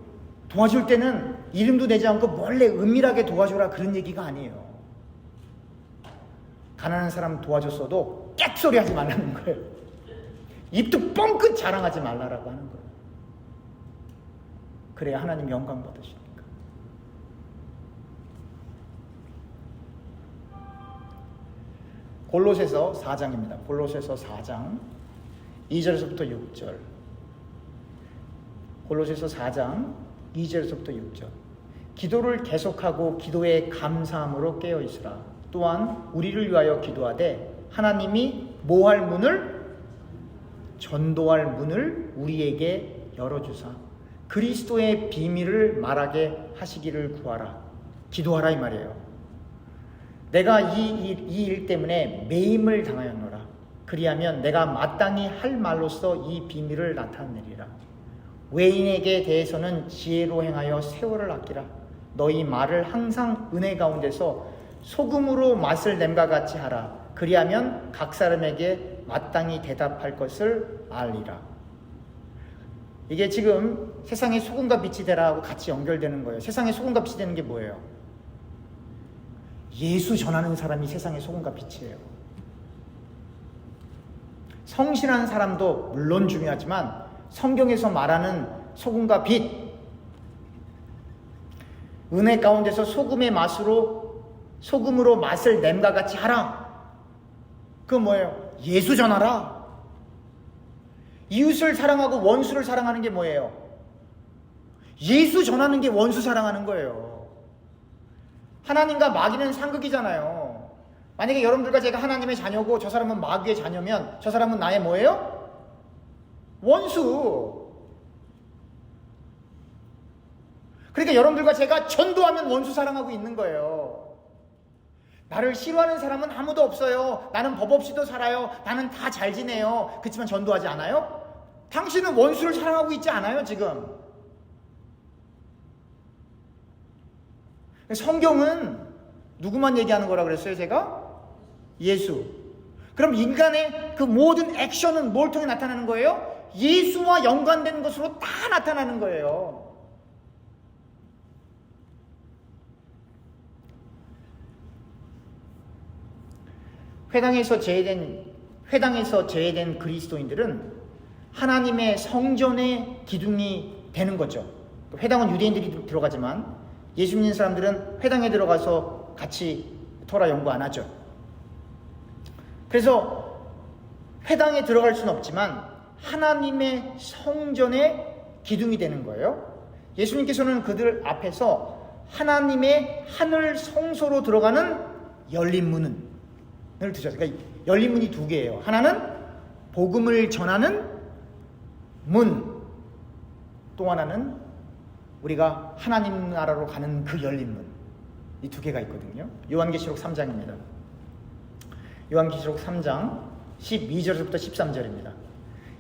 도와줄 때는 이름도 내지 않고 몰래 은밀하게 도와줘라, 그런 얘기가 아니에요. 가난한 사람 도와줬어도 깨소리 하지 말라는 거예요. 입도 뻥끗 자랑하지 말라라고 하는 거예요. 그래야 하나님 영광 받으시니까. 골로새서 4장입니다. 골로새서 4장 2절에서부터 6절. 골로새서 4장 2절에서부터 6절. 기도를 계속하고 기도에 감사함으로 깨어 있으라. 또한 우리를 위하여 기도하되 하나님이 뭐할 문을, 전도할 문을 우리에게 열어주사 그리스도의 비밀을 말하게 하시기를 구하라. 기도하라 이 말이에요. 내가 이 일 때문에 매임을 당하였노라. 그리하면 내가 마땅히 할 말로써 이 비밀을 나타내리라. 외인에게 대해서는 지혜로 행하여 세월을 아끼라. 너희 말을 항상 은혜 가운데서 소금으로 맛을 냄과 같이 하라. 그리하면 각 사람에게 마땅히 대답할 것을 알리라. 이게 지금 세상에 소금과 빛이 되라하고 같이 연결되는 거예요. 세상에 소금과 빛이 되는 게 뭐예요? 예수 전하는 사람이 세상의 소금과 빛이에요. 성실한 사람도 물론 중요하지만 성경에서 말하는 소금과 빛, 은혜 가운데서 소금으로 맛을 냄과 같이 하라. 그건 뭐예요? 예수 전하라. 이웃을 사랑하고 원수를 사랑하는 게 뭐예요? 예수 전하는 게 원수 사랑하는 거예요. 하나님과 마귀는 상극이잖아요. 만약에 여러분들과 제가 하나님의 자녀고 저 사람은 마귀의 자녀면 저 사람은 나의 뭐예요? 원수. 그러니까 여러분들과 제가 전도하면 원수 사랑하고 있는 거예요. 나를 싫어하는 사람은 아무도 없어요. 나는 법 없이도 살아요. 나는 다 잘 지내요. 그렇지만 전도하지 않아요? 당신은 원수를 사랑하고 있지 않아요, 지금? 성경은 누구만 얘기하는 거라 그랬어요, 제가? 예수. 그럼 인간의 그 모든 액션은 뭘 통해 나타나는 거예요? 예수와 연관된 것으로 다 나타나는 거예요. 회당에서 제외된 그리스도인들은 하나님의 성전의 기둥이 되는 거죠. 회당은 유대인들이 들어가지만 예수 믿는 사람들은 회당에 들어가서 같이 토라 연구 안 하죠. 그래서 회당에 들어갈 수는 없지만 하나님의 성전의 기둥이 되는 거예요. 예수님께서는 그들 앞에서 하나님의 하늘 성소로 들어가는 열린 문을 드셨어요. 그러니까 열린 문이 두 개예요. 하나는 복음을 전하는 문, 또 하나는 우리가 하나님 나라로 가는 그 열린 문. 이 두 개가 있거든요. 요한계시록 3장입니다. 요한계시록 3장 12절부터 13절입니다.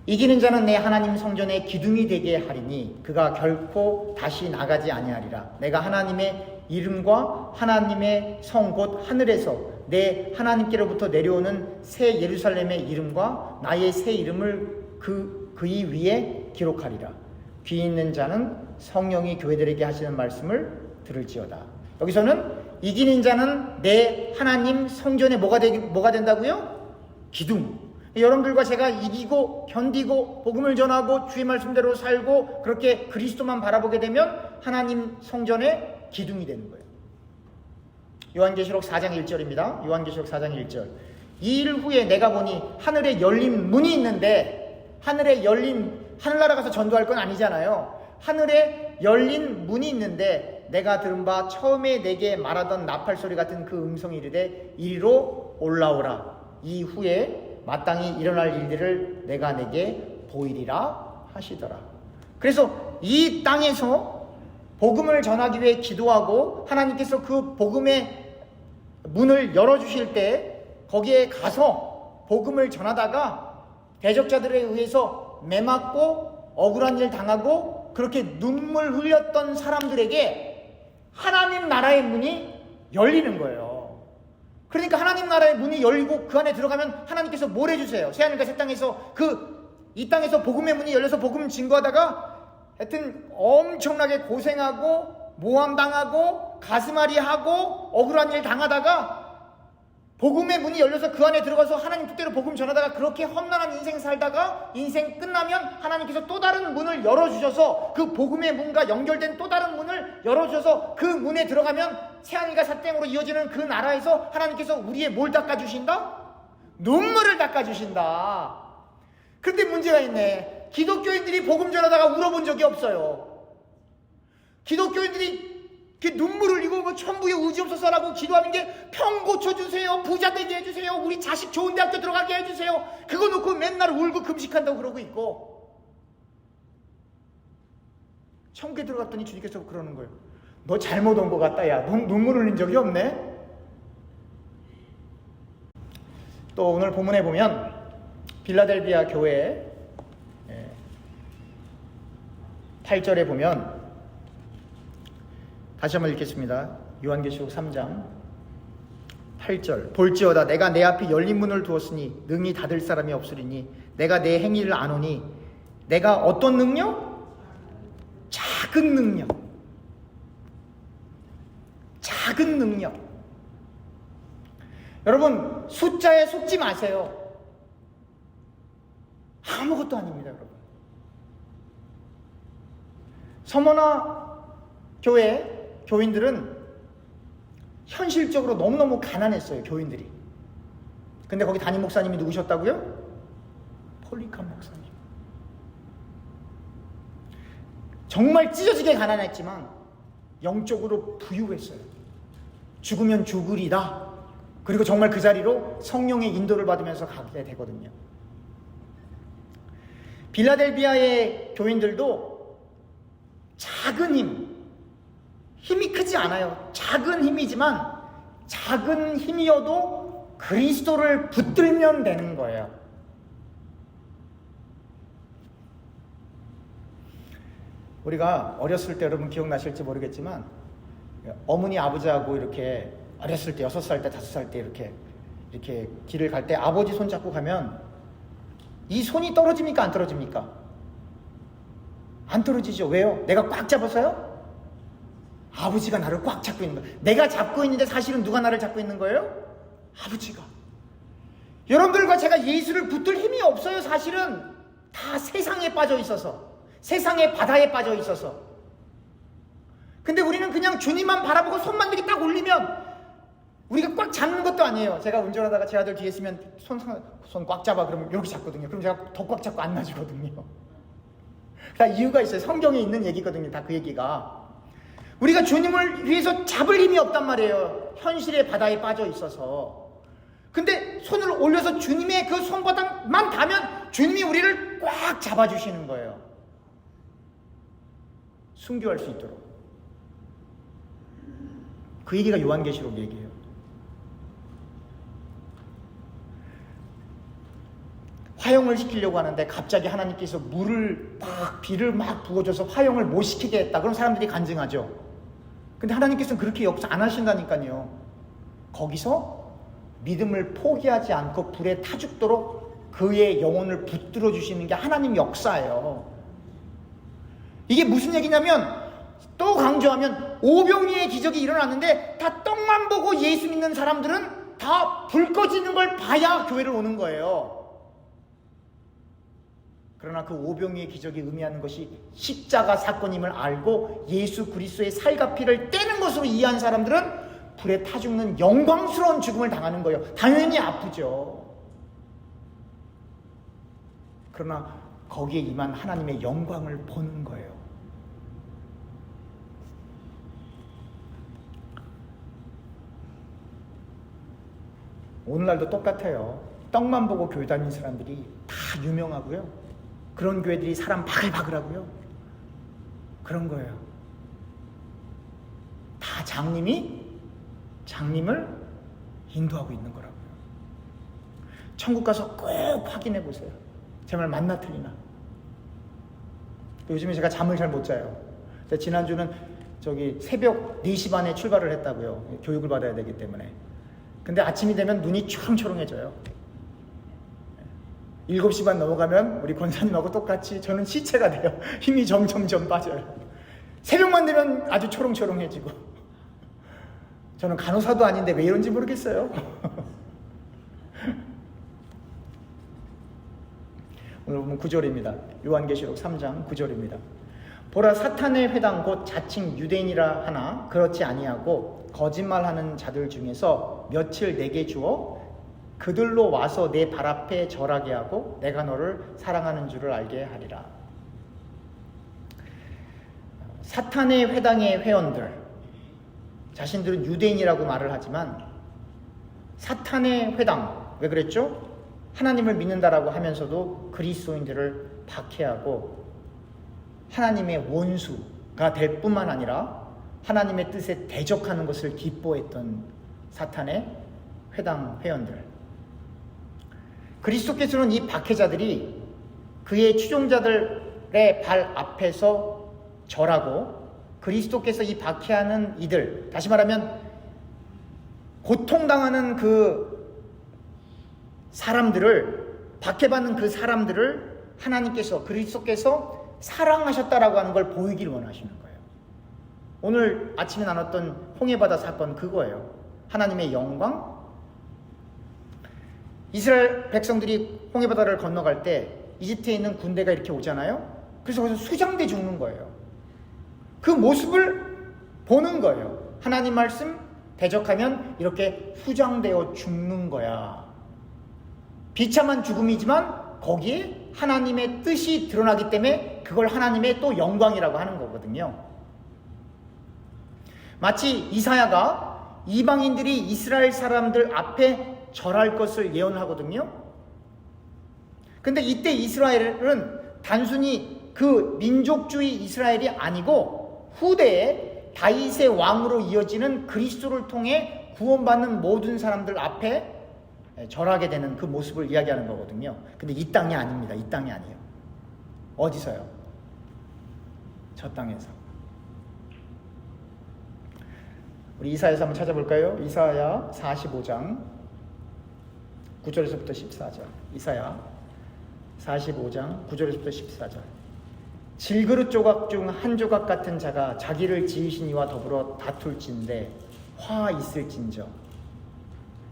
이기는 자는 내 하나님 성전의 기둥이 되게 하리니 그가 결코 다시 나가지 아니하리라. 내가 하나님의 이름과 하나님의 성 곧 하늘에서 내 하나님께로부터 내려오는 새 예루살렘의 이름과 나의 새 이름을 그의 위에 기록하리라. 귀 있는 자는 성령이 교회들에게 하시는 말씀을 들을지어다. 여기서는 이기는 자는 내 하나님 성전에 뭐가 된다고요? 기둥. 여러분들과 제가 이기고 견디고 복음을 전하고 주의 말씀대로 살고 그렇게 그리스도만 바라보게 되면 하나님 성전의 기둥이 되는 거예요. 요한계시록 4장 1절입니다. 요한계시록 4장 1절. 이 일 후에 내가 보니 하늘에 열린 문이 있는데, 하늘나라 가서 전도할 건 아니잖아요. 하늘에 열린 문이 있는데 내가 들은 바 처음에 내게 말하던 나팔 소리 같은 그 음성이 이르되 이리로 올라오라. 이후에 마땅히 일어날 일들을 내가 내게 보이리라 하시더라. 그래서 이 땅에서 복음을 전하기 위해 기도하고 하나님께서 그 복음의 문을 열어주실 때 거기에 가서 복음을 전하다가 대적자들에 의해서 매맞고 억울한 일 당하고 그렇게 눈물 흘렸던 사람들에게 하나님 나라의 문이 열리는 거예요. 그러니까 하나님 나라의 문이 열리고 그 안에 들어가면 하나님께서 뭘 해주세요? 새하늘과 새 땅에서 이 땅에서 복음의 문이 열려서 복음 증거하다가 하여튼 엄청나게 고생하고 모함당하고 가슴앓이하고 억울한 일 당하다가 복음의 문이 열려서 그 안에 들어가서 하나님 뜻대로 복음 전하다가 그렇게 험난한 인생 살다가 인생 끝나면 하나님께서 또 다른 문을 열어주셔서 그 복음의 문과 연결된 또 다른 문을 열어주셔서 그 문에 들어가면 새하늘과 새 땅으로 이어지는 그 나라에서 하나님께서 우리의 뭘 닦아주신다? 눈물을 닦아주신다. 그런데 문제가 있네. 기독교인들이 복음 전하다가 울어본 적이 없어요. 기독교인들이 눈물을 흘리고 뭐 천부에 의지 없어서라고 기도하는 게 평 고쳐주세요, 부자 되게 해주세요, 우리 자식 좋은 대학교 들어가게 해주세요. 그거 놓고 맨날 울고 금식한다고 그러고 있고, 천국에 들어갔더니 주님께서 그러는 거예요. 너 잘못 온 것 같다. 야, 눈물 흘린 적이 없네. 또 오늘 본문에 보면 빌라델비아 교회 8절에 보면 다시 한번 읽겠습니다. 요한계시록 3장 8절. 볼지어다 내가 내 앞에 열린 문을 두었으니 능히 닫을 사람이 없으리니 내가 내 행위를 아노니 내가 어떤 능력? 작은 능력. 작은 능력. 여러분 숫자에 속지 마세요. 아무것도 아닙니다, 여러분. 서머나 교회 교인들은 현실적으로 너무너무 가난했어요, 교인들이. 근데 거기 담임 목사님이 누구셨다고요? 폴리칸 목사님. 정말 찢어지게 가난했지만 영적으로 부유했어요. 죽으면 죽으리다. 그리고 정말 그 자리로 성령의 인도를 받으면서 가게 되거든요. 빌라델비아의 교인들도 작은 힘이 크지 않아요. 작은 힘이지만 작은 힘이어도 그리스도를 붙들면 되는 거예요. 우리가 어렸을 때 여러분 기억나실지 모르겠지만 어머니 아버지하고 이렇게 어렸을 때 6살 때 5살 때 이렇게 길을 갈 때 아버지 손 잡고 가면 이 손이 떨어집니까 안 떨어집니까? 안 떨어지죠. 왜요? 내가 꽉 잡아서요? 아버지가 나를 꽉 잡고 있는 거예요. 내가 잡고 있는데 사실은 누가 나를 잡고 있는 거예요? 아버지가. 여러분들과 제가 예수를 붙들 힘이 없어요. 사실은 다 세상에 빠져 있어서, 세상의 바다에 빠져 있어서. 근데 우리는 그냥 주님만 바라보고 손만 이렇게 딱 올리면 우리가 꽉 잡는 것도 아니에요. 제가 운전하다가 제 아들 뒤에 있으면 손 꽉 잡아 그러면 이렇게 잡거든요. 그럼 제가 더 꽉 잡고 안 놔주거든요. 다 이유가 있어요. 성경에 있는 얘기거든요. 다 그 얘기가. 우리가 주님을 위해서 잡을 힘이 없단 말이에요. 현실의 바다에 빠져 있어서. 근데 손을 올려서 주님의 그 손바닥만 닿으면 주님이 우리를 꽉 잡아주시는 거예요. 순교할 수 있도록. 그 얘기가 요한계시록 얘기예요. 화형을 시키려고 하는데 갑자기 하나님께서 비를 막 부어줘서 화형을 못 시키게 했다. 그럼 사람들이 간증하죠. 근데 하나님께서는 그렇게 역사 안 하신다니까요. 거기서 믿음을 포기하지 않고 불에 타 죽도록 그의 영혼을 붙들어 주시는 게 하나님 역사예요. 이게 무슨 얘기냐면 또 강조하면 오병이의 기적이 일어났는데 다 떡만 보고 예수 믿는 사람들은 다 불 꺼지는 걸 봐야 교회를 오는 거예요. 그러나 그 오병이의 기적이 의미하는 것이 십자가 사건임을 알고 예수 그리스도의 살과 피를 떼는 것으로 이해한 사람들은 불에 타 죽는 영광스러운 죽음을 당하는 거예요. 당연히 아프죠. 그러나 거기에 임한 하나님의 영광을 보는 거예요. 오늘날도 똑같아요. 떡만 보고 교회 다니는 사람들이 다 유명하고요. 그런 교회들이 사람 바글바글하고요. 그런 거예요. 다 장님을 인도하고 있는 거라고요. 천국 가서 꼭 확인해 보세요. 제 말 맞나 틀리나. 요즘에 제가 잠을 잘 못 자요. 지난주는 새벽 4시 반에 출발을 했다고요. 교육을 받아야 되기 때문에. 근데 아침이 되면 눈이 초롱초롱해져요. 7시 반 넘어가면 우리 권사님하고 똑같이 저는 시체가 돼요. 힘이 점점점 빠져요. 새벽만 되면 아주 초롱초롱해지고. 저는 간호사도 아닌데 왜 이런지 모르겠어요. 오늘 보면 9절입니다. 요한계시록 3장 9절입니다. 보라, 사탄의 회당 곧 자칭 유대인이라 하나 그렇지 아니하고 거짓말하는 자들 중에서 며칠 내게 주어 그들로 와서 내 발 앞에 절하게 하고 내가 너를 사랑하는 줄을 알게 하리라. 사탄의 회당의 회원들, 자신들은 유대인이라고 말을 하지만 사탄의 회당, 왜 그랬죠? 하나님을 믿는다라고 하면서도 그리스도인들을 박해하고 하나님의 원수가 될 뿐만 아니라 하나님의 뜻에 대적하는 것을 기뻐했던 사탄의 회당 회원들. 그리스도께서는 이 박해자들이 그의 추종자들의 발 앞에서 절하고 그리스도께서 이 박해하는 이들, 다시 말하면 고통당하는 그 사람들을, 박해받는 그 사람들을 하나님께서, 그리스도께서 사랑하셨다라고 하는 걸 보이길 원하시는 거예요. 오늘 아침에 나눴던 홍해바다 사건 그거예요. 하나님의 영광. 이스라엘 백성들이 홍해바다를 건너갈 때 이집트에 있는 군대가 이렇게 오잖아요. 그래서 거기서 수장돼 죽는 거예요. 그 모습을 보는 거예요. 하나님 말씀 대적하면 이렇게 수장되어 죽는 거야. 비참한 죽음이지만 거기에 하나님의 뜻이 드러나기 때문에 그걸 하나님의 또 영광이라고 하는 거거든요. 마치 이사야가 이방인들이 이스라엘 사람들 앞에 절할 것을 예언하거든요. 근데 이때 이스라엘은 단순히 그 민족주의 이스라엘이 아니고 후대에 다윗의 왕으로 이어지는 그리스도를 통해 구원받는 모든 사람들 앞에 절하게 되는 그 모습을 이야기하는 거거든요. 근데 이 땅이 아닙니다. 이 땅이 아니에요. 어디서요? 저 땅에서. 우리 이사야서 한번 찾아볼까요? 이사야 45장 9절에서부터 14절. 이사야 45장 9절에서부터 14절. 질그릇 조각 중 한 조각 같은 자가 자기를 지으신 이와 더불어 다툴진대 화 있을진저.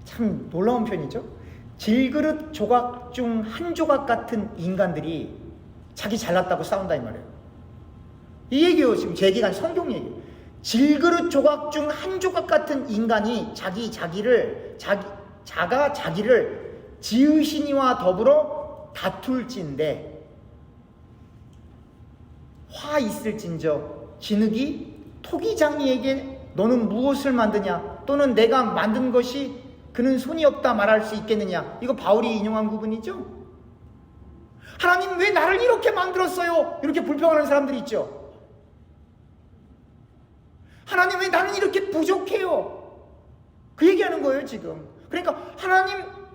참 놀라운 표현이죠. 질그릇 조각 중 한 조각 같은 인간들이 자기 잘났다고 싸운다 이 말이에요. 이 얘기요. 지금 제 얘기가 아니라 성경 얘기예요. 질그릇 조각 중 한 조각 같은 인간이 자기를 지으신 이와 더불어 다툴진대 화 있을진저 진흙이 토기장이에게 너는 무엇을 만드냐 또는 내가 만든 것이 그는 손이 없다 말할 수 있겠느냐. 이거 바울이 인용한 부분이죠. 하나님 왜 나를 이렇게 만들었어요? 이렇게 불평하는 사람들이 있죠. 하나님 왜 나는 이렇게 부족해요? 그 얘기하는 거예요 지금. 그러니까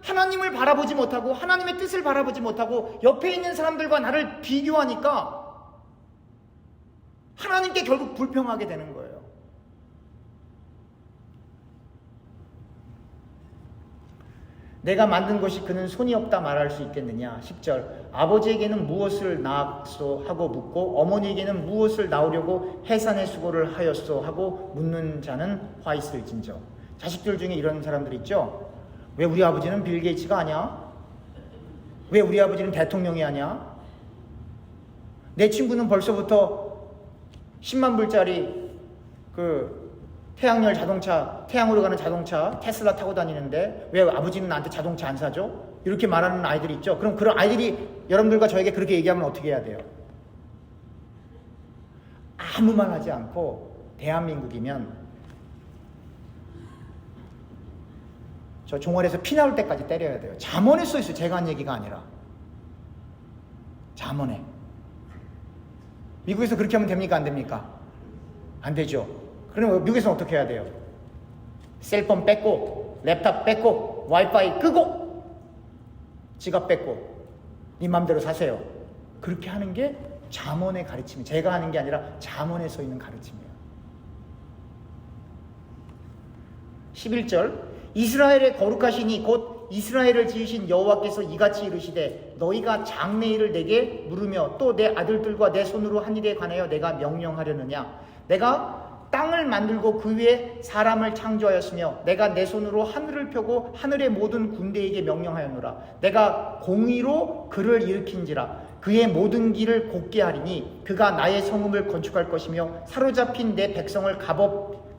하나님을 바라보지 못하고 하나님의 뜻을 바라보지 못하고 옆에 있는 사람들과 나를 비교하니까 하나님께 결국 불평하게 되는 거예요. 내가 만든 것이 그는 손이 없다 말할 수 있겠느냐. 10절. 아버지에게는 무엇을 낳았소 하고 묻고 어머니에게는 무엇을 낳으려고 해산의 수고를 하였소 하고 묻는 자는 화 있을진저. 자식들 중에 이런 사람들 있죠. 왜 우리 아버지는 빌 게이츠가 아니야? 왜 우리 아버지는 대통령이 아니야? 내 친구는 벌써부터 10만 불짜리 그 태양열 자동차, 태양으로 가는 자동차 테슬라 타고 다니는데 왜 아버지는 나한테 자동차 안 사줘? 이렇게 말하는 아이들이 있죠. 그럼 그런 아이들이 여러분들과 저에게 그렇게 얘기하면 어떻게 해야 돼요? 아무 말 하지 않고 대한민국이면 저 종아리에서 피 나올 때까지 때려야 돼요. 잠언에 써 있어요. 제가 한 얘기가 아니라. 잠언에. 미국에서 그렇게 하면 됩니까? 안 됩니까? 안 되죠. 그러면 미국에서는 어떻게 해야 돼요? 셀폰 뺏고, 랩탑 뺏고, 와이파이 끄고, 지갑 뺏고, 네 맘대로 사세요. 그렇게 하는 게 잠언의 가르침이에요. 제가 하는 게 아니라 잠언에 써 있는 가르침이에요. 11절, 이스라엘의 거룩하시니 곧 이스라엘을 지으신 여호와께서 이같이 이르시되 너희가 장래일을 내게 물으며 또 내 아들들과 내 손으로 한 일에 관하여 내가 명령하려느냐. 내가 땅을 만들고 그 위에 사람을 창조하였으며 내가 내 손으로 하늘을 펴고 하늘의 모든 군대에게 명령하였노라. 내가 공의로 그를 일으킨지라. 그의 모든 길을 곧게 하리니 그가 나의 성읍을 건축할 것이며 사로잡힌 내 백성을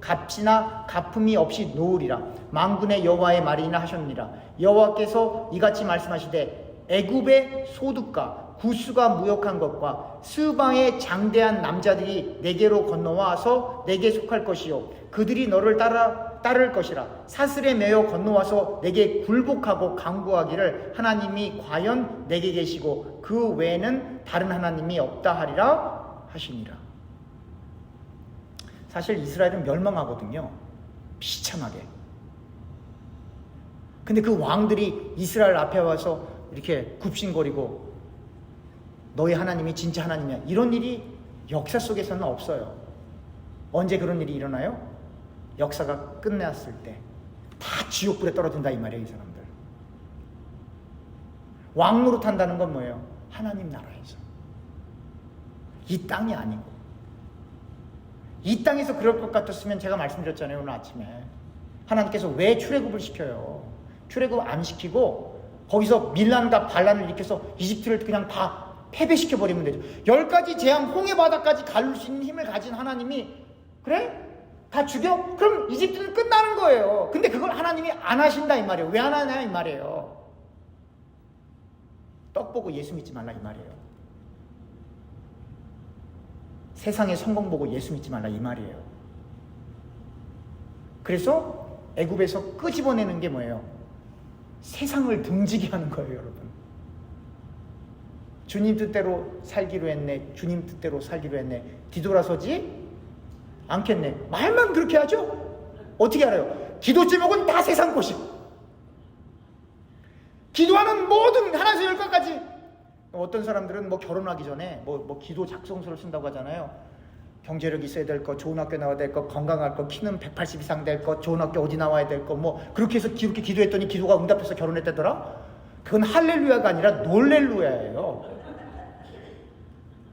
값이나 갚음이 없이 놓으리라. 만군의 여호와의 말이나 하셨느니라. 여호와께서 이같이 말씀하시되 애굽의 소득과 구스가 무역한 것과 스방의 장대한 남자들이 내게로 건너와서 내게 속할 것이요 그들이 너를 따를 것이라. 사슬에 매여 건너와서 내게 굴복하고 강구하기를 하나님이 과연 내게 계시고 그 외에는 다른 하나님이 없다 하리라 하시니라. 사실 이스라엘은 멸망하거든요. 비참하게. 근데 그 왕들이 이스라엘 앞에 와서 이렇게 굽신거리고 너희 하나님이 진짜 하나님이야. 이런 일이 역사 속에서는 없어요. 언제 그런 일이 일어나요? 역사가 끝났을 때. 다 지옥불에 떨어진다 이 말이에요. 이 사람들. 왕노릇 한다는 건 뭐예요? 하나님 나라에서. 이 땅이 아니고. 이 땅에서 그럴 것 같았으면 제가 말씀드렸잖아요. 오늘 아침에. 하나님께서 왜 출애굽을 시켜요? 출애굽 안 시키고 거기서 밀란과 반란을 일으켜서 이집트를 그냥 다 패배시켜버리면 되죠. 10가지 재앙, 홍해 바다까지 가를 수 있는 힘을 가진 하나님이 그래? 다 죽여? 그럼 이집트는 끝나는 거예요. 근데 그걸 하나님이 안 하신다 이 말이에요. 왜 안 하냐 이 말이에요. 떡 보고 예수 믿지 말라 이 말이에요. 세상의 성공 보고 예수 믿지 말라 이 말이에요. 그래서 애굽에서 끄집어내는 게 뭐예요? 세상을 등지게 하는 거예요, 여러분. 주님 뜻대로 살기로 했네. 주님 뜻대로 살기로 했네. 뒤돌아서지 않겠네. 말만 그렇게 하죠? 어떻게 알아요? 기도 제목은 다 세상 것이. 기도하는 모든 하나에서 열까지. 어떤 사람들은 뭐 결혼하기 전에 뭐 기도 작성서를 쓴다고 하잖아요. 경제력이 있어야 될 것, 좋은 학교 나와야 될 것, 건강할 것, 키는 180 이상 될 것, 좋은 학교 어디 나와야 될 것, 뭐 그렇게 해서 그렇게 기도했더니 기도가 응답해서 결혼했다더라? 그건 할렐루야가 아니라 놀렐루야예요.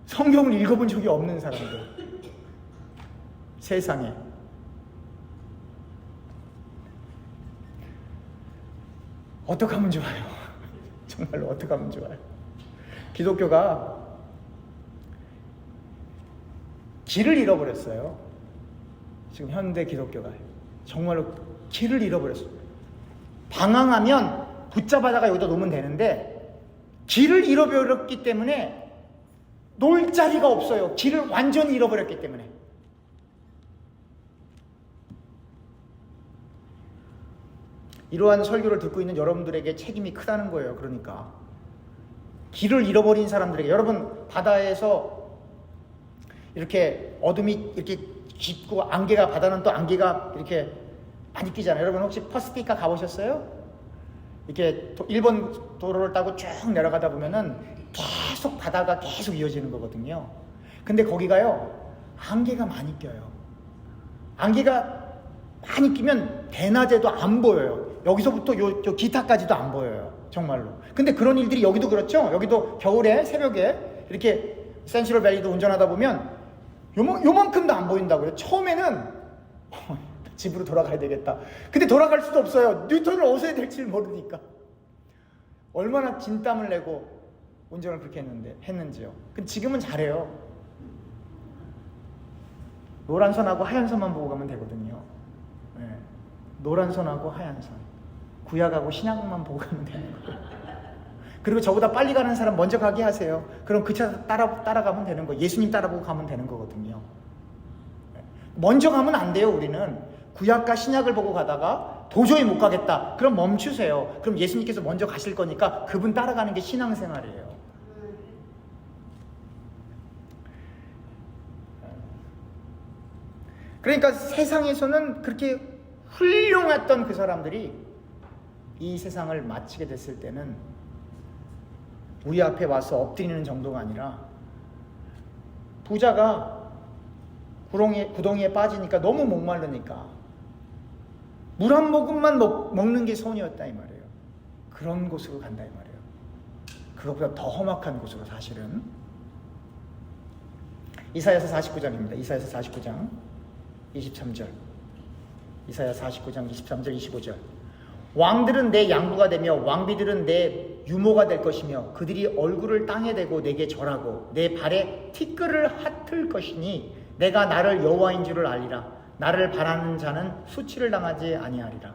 성경을 읽어본 적이 없는 사람들. 세상에. 어떻게 하면 좋아요? 정말로 어떻게 하면 좋아요? 기독교가 길을 잃어버렸어요. 지금 현대 기독교가 정말로 길을 잃어버렸어요. 방황하면 붙잡아다가 여기다 놓으면 되는데 길을 잃어버렸기 때문에 놀 자리가 없어요. 길을 완전히 잃어버렸기 때문에. 이러한 설교를 듣고 있는 여러분들에게 책임이 크다는 거예요. 그러니까 길을 잃어버린 사람들에게, 여러분 바다에서 이렇게 어둠이 이렇게 깊고 안개가, 바다는 또 안개가 이렇게 많이 끼잖아요. 여러분 혹시 퍼스피카 가보셨어요? 이렇게 일본 도로를 타고 쭉 내려가다 보면은 계속 바다가 계속 이어지는 거거든요. 근데 거기가요 안개가 많이 껴요. 안개가 많이 끼면 대낮에도 안 보여요. 여기서부터 저 기타까지도 안 보여요. 정말로. 근데 그런 일들이 여기도 그렇죠. 여기도 겨울에 새벽에 이렇게 센트럴 밸리도 운전하다 보면 요만큼도 안 보인다고요. 처음에는 집으로 돌아가야 되겠다. 근데 돌아갈 수도 없어요. 뉴턴을 어디서 해야 될지 모르니까. 얼마나 진땀을 내고 운전을 그렇게 했는지요. 근데 지금은 잘해요. 노란 선하고 하얀 선만 보고 가면 되거든요. 네. 노란 선하고 하얀 선. 구약하고 신약만 보고 가면 되는 거예요. 그리고 저보다 빨리 가는 사람 먼저 가게 하세요. 그럼 그 차 따라가면 되는 거예요. 예수님 따라보고 가면 되는 거거든요. 먼저 가면 안 돼요. 우리는 구약과 신약을 보고 가다가 도저히 못 가겠다. 그럼 멈추세요. 그럼 예수님께서 먼저 가실 거니까 그분 따라가는 게 신앙생활이에요. 그러니까 세상에서는 그렇게 훌륭했던 그 사람들이 이 세상을 마치게 됐을 때는 우리 앞에 와서 엎드리는 정도가 아니라, 부자가 구덩이에 빠지니까 너무 목마르니까 물 한 모금만 먹는 게 선이었다 이 말이에요. 그런 곳으로 간다 이 말이에요. 그것보다 더 험악한 곳으로. 사실은 이사야서 49장입니다. 이사야서 49장 23절. 이사야 49장 23절 25절. 왕들은 내 양부가 되며 왕비들은 내 유모가 될 것이며 그들이 얼굴을 땅에 대고 내게 절하고 내 발에 티끌을 핫을 것이니 내가 나를 여호와인 줄을 알리라. 나를 바라는 자는 수치를 당하지 아니하리라.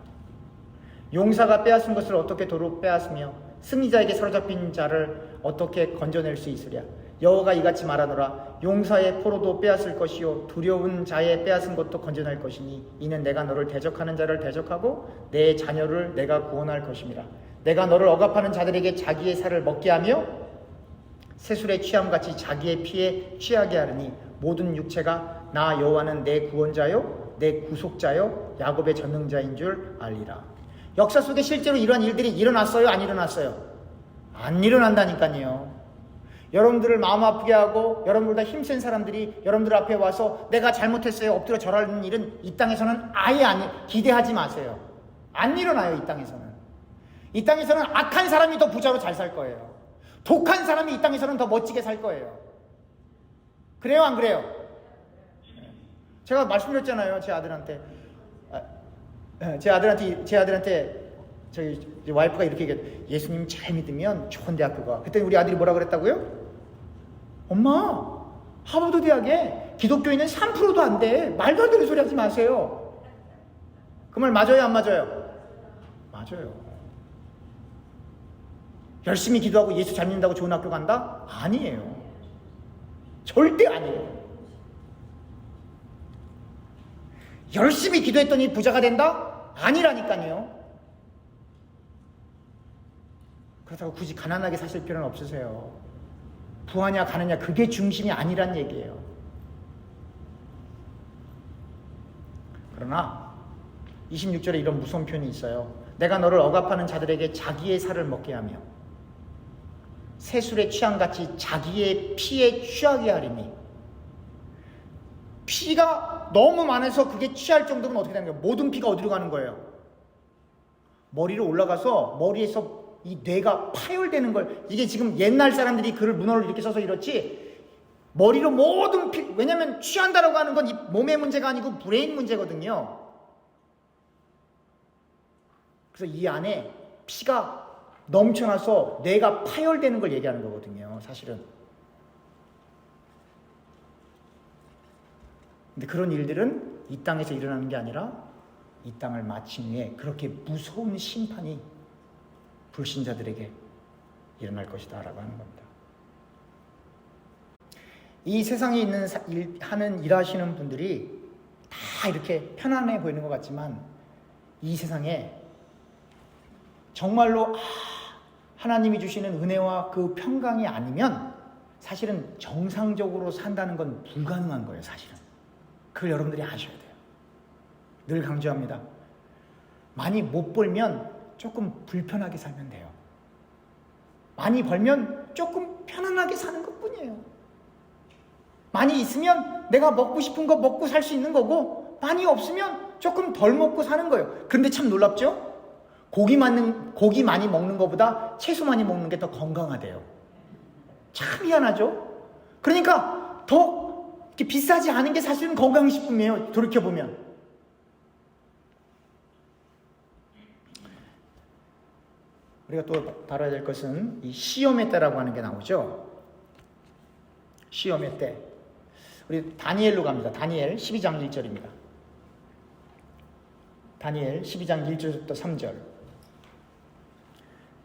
용사가 빼앗은 것을 어떻게 도로 빼앗으며 승리자에게 사로잡힌 자를 어떻게 건져낼 수 있으랴. 여호와가 이같이 말하노라. 용사의 포로도 빼앗을 것이요 두려운 자의 빼앗은 것도 건져낼 것이니 이는 내가 너를 대적하는 자를 대적하고 내 자녀를 내가 구원할 것임이라. 내가 너를 억압하는 자들에게 자기의 살을 먹게 하며 새술에 취함같이 자기의 피에 취하게 하리니 모든 육체가 나 여호와는 내 구원자요 내 구속자요 야곱의 전능자인 줄 알리라. 역사 속에 실제로 이러한 일들이 일어났어요? 안 일어났어요? 안 일어난다니까요. 여러분들을 마음 아프게 하고 여러분들보다 힘센 사람들이 여러분들 앞에 와서 내가 잘못했어요 엎드려 절하는 일은 이 땅에서는 아예 기대하지 마세요. 안 일어나요. 이 땅에서는. 이 땅에서는 악한 사람이 더 부자로 잘 살 거예요. 독한 사람이 이 땅에서는 더 멋지게 살 거예요. 그래요 안 그래요? 제가 말씀드렸잖아요. 제 아들한테 저희 와이프가 이렇게 얘기해요. 예수님 잘 믿으면 좋은 대학교 가. 그때 우리 아들이 뭐라 그랬다고요? 엄마, 하버드 대학에 기독교인은 3%도 안 돼. 말도 안 되는 소리 하지 마세요. 그 말 맞아요 안 맞아요? 맞아요. 열심히 기도하고 예수 잘 믿는다고 좋은 학교 간다? 아니에요. 절대 아니에요. 열심히 기도했더니 부자가 된다? 아니라니까요. 그렇다고 굳이 가난하게 사실 필요는 없으세요. 부하냐 가느냐 그게 중심이 아니란 얘기예요. 그러나 26절에 이런 무서운 표현이 있어요. 내가 너를 억압하는 자들에게 자기의 살을 먹게 하며 새술에 취함같이 자기의 피에 취하게 하리니. 피가 너무 많아서 그게 취할 정도면 어떻게 되는 거예요? 모든 피가 어디로 가는 거예요? 머리로 올라가서 머리에서 이 뇌가 파열되는 걸. 이게 지금 옛날 사람들이 글을 문어를 이렇게 써서 이렇지 머리로 모든 피, 왜냐면 취한다라고 하는 건 이 몸의 문제가 아니고 브레인 문제거든요. 그래서 이 안에 피가 넘쳐나서 뇌가 파열되는 걸 얘기하는 거거든요, 사실은. 근데 그런 일들은 이 땅에서 일어나는 게 아니라 이 땅을 마친 후에 그렇게 무서운 심판이 불신자들에게 일어날 것이다 라고 하는 겁니다. 이 세상에 있는 일하시는 분들이 다 이렇게 편안해 보이는 것 같지만 이 세상에 정말로 하나님이 주시는 은혜와 그 평강이 아니면 사실은 정상적으로 산다는 건 불가능한 거예요. 사실은 그걸 여러분들이 아셔야 돼요. 늘 강조합니다. 많이 못 벌면 조금 불편하게 살면 돼요. 많이 벌면 조금 편안하게 사는 것뿐이에요. 많이 있으면 내가 먹고 싶은 거 먹고 살 수 있는 거고, 많이 없으면 조금 덜 먹고 사는 거예요. 그런데 참 놀랍죠? 고기 많이 먹는 것보다 채소 많이 먹는 게 더 건강하대요. 참 희한하죠? 그러니까 더 이렇게 비싸지 않은 게 사실은 건강식품이에요. 돌이켜보면. 우리가 또 다뤄야 될 것은 이 시험의 때라고 하는 게 나오죠. 시험의 때. 우리 다니엘로 갑니다. 다니엘 12장 1절입니다. 다니엘 12장 1절부터 3절.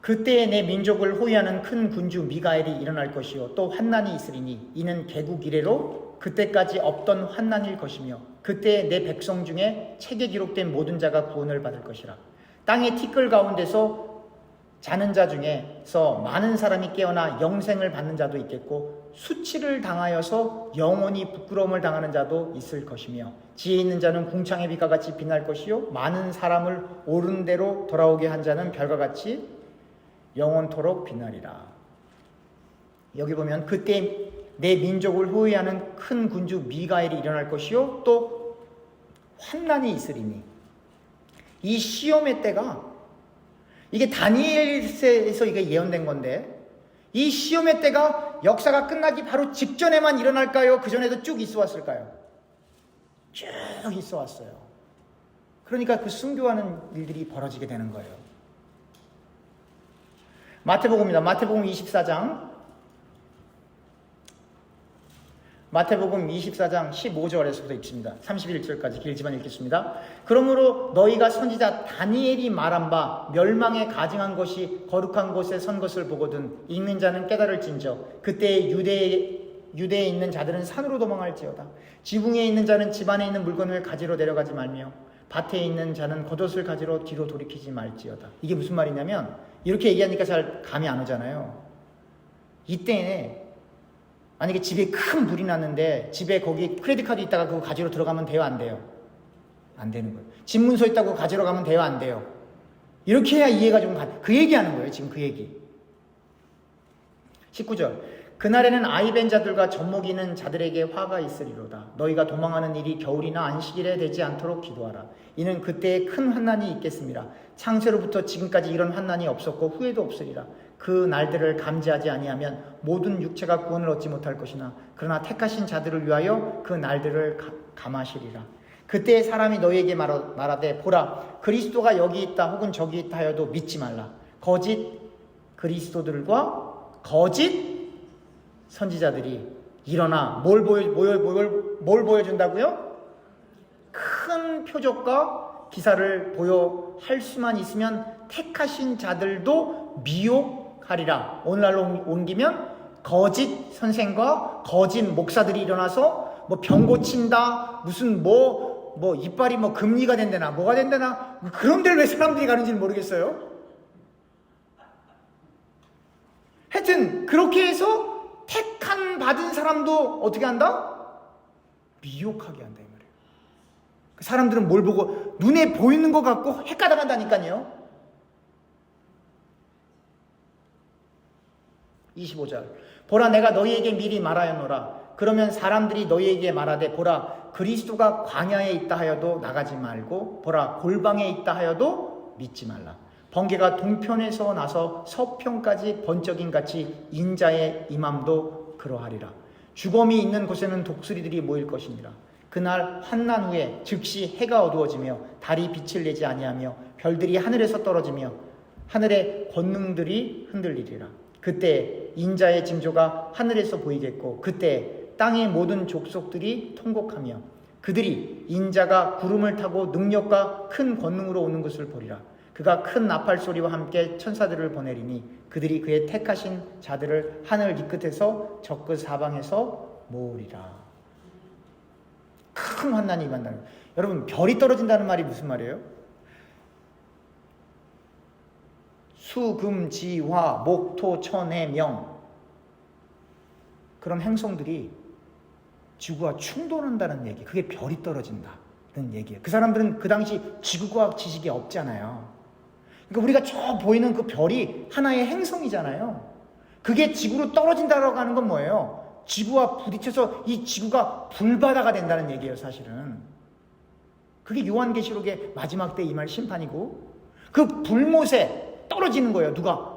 그때에 내 민족을 호위하는 큰 군주 미가엘이 일어날 것이요 또 환난이 있으리니 이는 개국 이래로 그때까지 없던 환난일 것이며 그때 내 백성 중에 책에 기록된 모든 자가 구원을 받을 것이라. 땅의 티끌 가운데서 자는 자 중에서 많은 사람이 깨어나 영생을 받는 자도 있겠고 수치를 당하여서 영원히 부끄러움을 당하는 자도 있을 것이며 지혜 있는 자는 궁창의 빛과 같이 빛날 것이요 많은 사람을 옳은 대로 돌아오게 한 자는 별과 같이 영원토록 빛나리라. 여기 보면 그때 내 민족을 호위하는 큰 군주 미가엘이 일어날 것이요 또 환난이 있으리니. 이 시험의 때가 이게 다니엘서에서 이게 예언된 건데 이 시험의 때가 역사가 끝나기 바로 직전에만 일어날까요? 그 전에도 쭉 있어 왔을까요? 쭉 있어 왔어요. 그러니까 그 순교하는 일들이 벌어지게 되는 거예요. 마태복음입니다. 마태복음 24장 15절에서부터 읽습니다. 31절까지 길지만 읽겠습니다. 그러므로 너희가 선지자 다니엘이 말한 바 멸망에 가증한 것이 거룩한 곳에 선 것을 보거든 읽는 자는 깨달을진저 그때 유대에 있는 자들은 산으로 도망할지어다. 지붕에 있는 자는 집안에 있는 물건을 가지러 내려가지 말며 밭에 있는 자는 겉옷을 가지러 뒤로 돌이키지 말지어다. 이게 무슨 말이냐면 이렇게 얘기하니까 잘 감이 안 오잖아요. 이때 만약에 집에 큰 불이 났는데 집에 거기 크레딧 카드 있다가 그거 가지러 들어가면 돼요? 안 돼요? 안 되는 거예요. 집 문서 있다고 가지러 가면 돼요? 안 돼요? 이렇게 해야 이해가 좀 그 얘기하는 거예요. 지금 그 얘기. 19절 그날에는 아이벤 자들과 젖먹이는 자들에게 화가 있으리로다. 너희가 도망하는 일이 겨울이나 안식일에 되지 않도록 기도하라. 이는 그때에 큰 환난이 있겠습니다. 창세로부터 지금까지 이런 환난이 없었고 후에도 없으리라. 그 날들을 감지하지 아니하면 모든 육체가 구원을 얻지 못할 것이나 그러나 택하신 자들을 위하여 그 날들을 감하시리라. 그때 사람이 너희에게 말하되 보라 그리스도가 여기 있다 혹은 저기 있다 하여도 믿지 말라. 거짓 그리스도들과 거짓 선지자들이 일어나 뭘 보여준다고요? 큰 표적과 기사를 보여할 수만 있으면 택하신 자들도 미혹하리라. 오늘날로 옮기면 거짓 선생과 거짓 목사들이 일어나서 뭐 병 고친다 무슨 뭐 이빨이 뭐 금리가 된다나 뭐가 된다나 그런 데를 왜 사람들이 가는지는 모르겠어요. 하여튼 그렇게 해서 택한 받은 사람도 어떻게 한다? 미혹하게 한다 이 말이에요. 그 사람들은 뭘 보고 눈에 보이는 것 같고 헷갈아간다니까요. 25절 보라 내가 너희에게 미리 말하였노라. 그러면 사람들이 너희에게 말하되 보라 그리스도가 광야에 있다 하여도 나가지 말고 보라 골방에 있다 하여도 믿지 말라. 번개가 동편에서 나서 서편까지 번쩍임 같이 인자의 임함도 그러하리라. 죽음이 있는 곳에는 독수리들이 모일 것이니라. 그날 환난 후에 즉시 해가 어두워지며 달이 빛을 내지 아니하며 별들이 하늘에서 떨어지며 하늘의 권능들이 흔들리리라. 그때 인자의 징조가 하늘에서 보이겠고 그때 땅의 모든 족속들이 통곡하며 그들이 인자가 구름을 타고 능력과 큰 권능으로 오는 것을 보리라. 그가 큰 나팔 소리와 함께 천사들을 보내리니 그들이 그의 택하신 자들을 하늘 이 끝에서 저 끝 사방에서 모으리라. 큰 환난이 임한다는 거예요. 여러분 별이 떨어진다는 말이 무슨 말이에요? 수, 금, 지, 화, 목, 토, 천, 해, 명 그런 행성들이 지구와 충돌한다는 얘기. 그게 별이 떨어진다는 얘기예요. 그 사람들은 그 당시 지구과학 지식이 없잖아요. 그러니까 우리가 저 보이는 그 별이 하나의 행성이잖아요. 그게 지구로 떨어진다라고 하는 건 뭐예요? 지구와 부딪혀서 이 지구가 불바다가 된다는 얘기예요, 사실은. 그게 요한계시록의 마지막 때 임할 심판이고 그 불못에 떨어지는 거예요. 누가?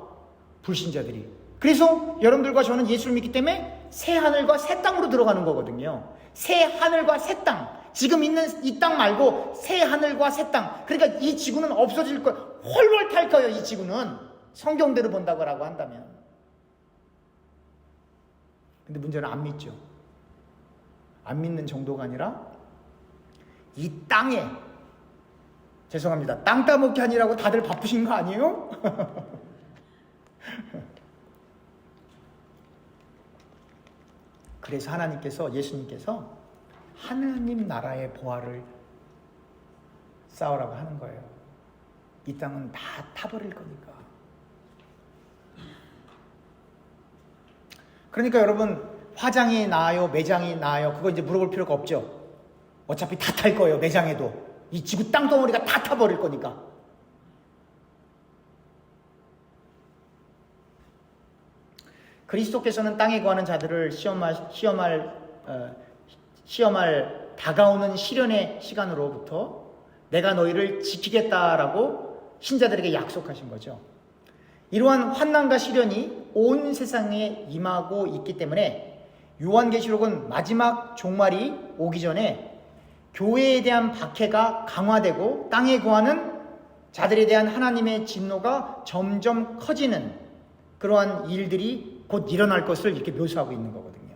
불신자들이. 그래서 여러분들과 저는 예수를 믿기 때문에 새 하늘과 새 땅으로 들어가는 거거든요. 새 하늘과 새 땅. 지금 있는 이 땅 말고 새 하늘과 새 땅. 그러니까 이 지구는 없어질 거예요. 헐헐 탈 거예요. 이 지구는. 성경대로 본다고 한다면. 근데 문제는 안 믿죠. 안 믿는 정도가 아니라 이 땅에 죄송합니다. 땅 따먹기 하느라고 다들 바쁘신 거 아니에요? 그래서 예수님께서 하나님 나라의 보화를 쌓으라고 하는 거예요. 이 땅은 다 타버릴 거니까. 그러니까 여러분, 화장이 나아요, 매장이 나아요? 그거 이제 물어볼 필요가 없죠. 어차피 다 탈 거예요. 매장에도 이 지구 땅덩어리가 다 타버릴 거니까. 그리스도께서는 땅에 거하는 자들을 시험할 다가오는 시련의 시간으로부터 내가 너희를 지키겠다라고 신자들에게 약속하신 거죠. 이러한 환난과 시련이 온 세상에 임하고 있기 때문에 요한계시록은 마지막 종말이 오기 전에 교회에 대한 박해가 강화되고 땅에 거하는 자들에 대한 하나님의 진노가 점점 커지는 그러한 일들이 곧 일어날 것을 이렇게 묘사하고 있는 거거든요.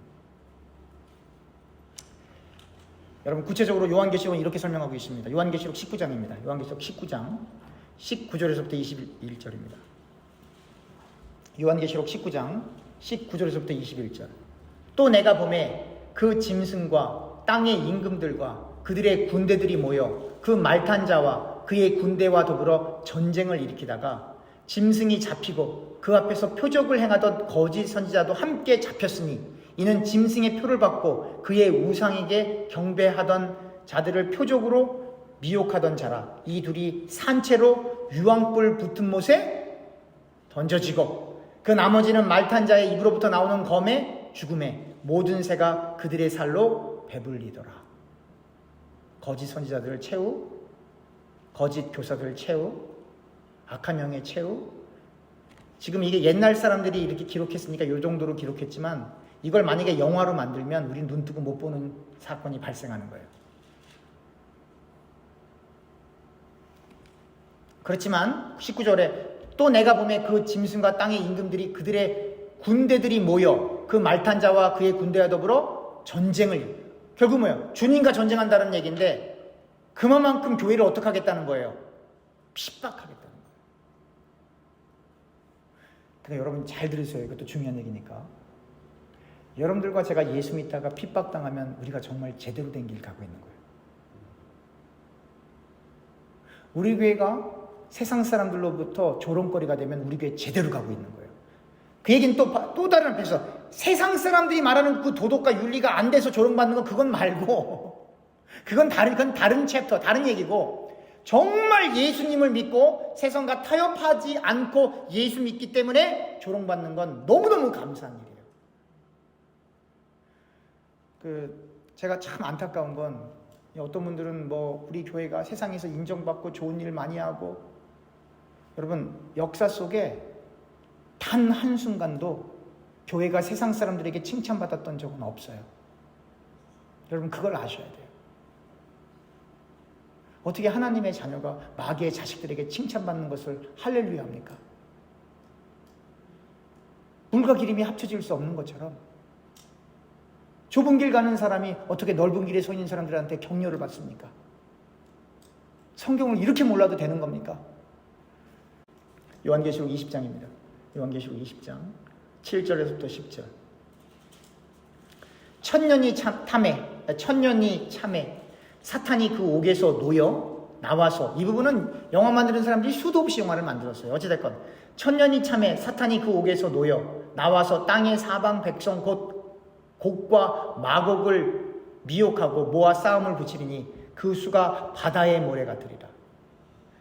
여러분, 구체적으로 요한계시록은 이렇게 설명하고 있습니다. 요한계시록 19장입니다. 요한계시록 19장 19절에서부터 21절입니다. 요한계시록 19장 19절에서부터 21절. 또 내가 보매 그 짐승과 땅의 임금들과 그들의 군대들이 모여 그 말탄 자와 그의 군대와 더불어 전쟁을 일으키다가 짐승이 잡히고 그 앞에서 표적을 행하던 거짓 선지자도 함께 잡혔으니 이는 짐승의 표를 받고 그의 우상에게 경배하던 자들을 표적으로 미혹하던 자라. 이 둘이 산채로 유황불 붙은 못에 던져지고 그 나머지는 말탄 자의 입으로부터 나오는 검에 죽음에 모든 새가 그들의 살로 배불리더라. 거짓 선지자들을 채우, 거짓 교사들을 채우, 악한 영의 채우. 지금 이게 옛날 사람들이 이렇게 기록했으니까 이 정도로 기록했지만 이걸 만약에 영화로 만들면 우린 눈 뜨고 못 보는 사건이 발생하는 거예요. 그렇지만 19절에 또 내가 보매 그 짐승과 땅의 임금들이 그들의 군대들이 모여 그 말탄 자와 그의 군대와 더불어 전쟁을, 결국 뭐예요? 주님과 전쟁한다는 얘기인데 그만큼 교회를 어떻게 하겠다는 거예요? 핍박하겠다는 거예요. 근데 여러분 잘 들으세요. 이것도 중요한 얘기니까. 여러분들과 제가 예수 믿다가 핍박당하면 우리가 정말 제대로 된 길 가고 있는 거예요. 우리 교회가 세상 사람들로부터 조롱거리가 되면 우리 교회 제대로 가고 있는 거예요. 그 얘기는 또 다른 앞에서 세상 사람들이 말하는 그 도덕과 윤리가 안 돼서 조롱받는 건 그건 말고 그건 다른 챕터, 다른 얘기고 정말 예수님을 믿고 세상과 타협하지 않고 예수 믿기 때문에 조롱받는 건 너무너무 감사한 일이에요. 제가 참 안타까운 건 어떤 분들은 우리 교회가 세상에서 인정받고 좋은 일 많이 하고, 여러분 역사 속에 단 한순간도 교회가 세상 사람들에게 칭찬받았던 적은 없어요. 여러분 그걸 아셔야 돼요. 어떻게 하나님의 자녀가 마귀의 자식들에게 칭찬받는 것을 할렐루야 합니까? 물과 기름이 합쳐질 수 없는 것처럼 좁은 길 가는 사람이 어떻게 넓은 길에 서 있는 사람들한테 격려를 받습니까? 성경을 이렇게 몰라도 되는 겁니까? 요한계시록 20장입니다. 요한계시록 20장 7절에서부터 10절. 천년이 참에 사탄이 그 옥에서 놓여 나와서, 이 부분은 영화 만드는 사람들이 수도 없이 영화를 만들었어요. 어찌됐건 천년이 참에 사탄이 그 옥에서 놓여 나와서 땅의 사방 백성 곧 곡과 마곡을 미혹하고 모아 싸움을 붙이리니 그 수가 바다의 모래 같으리라.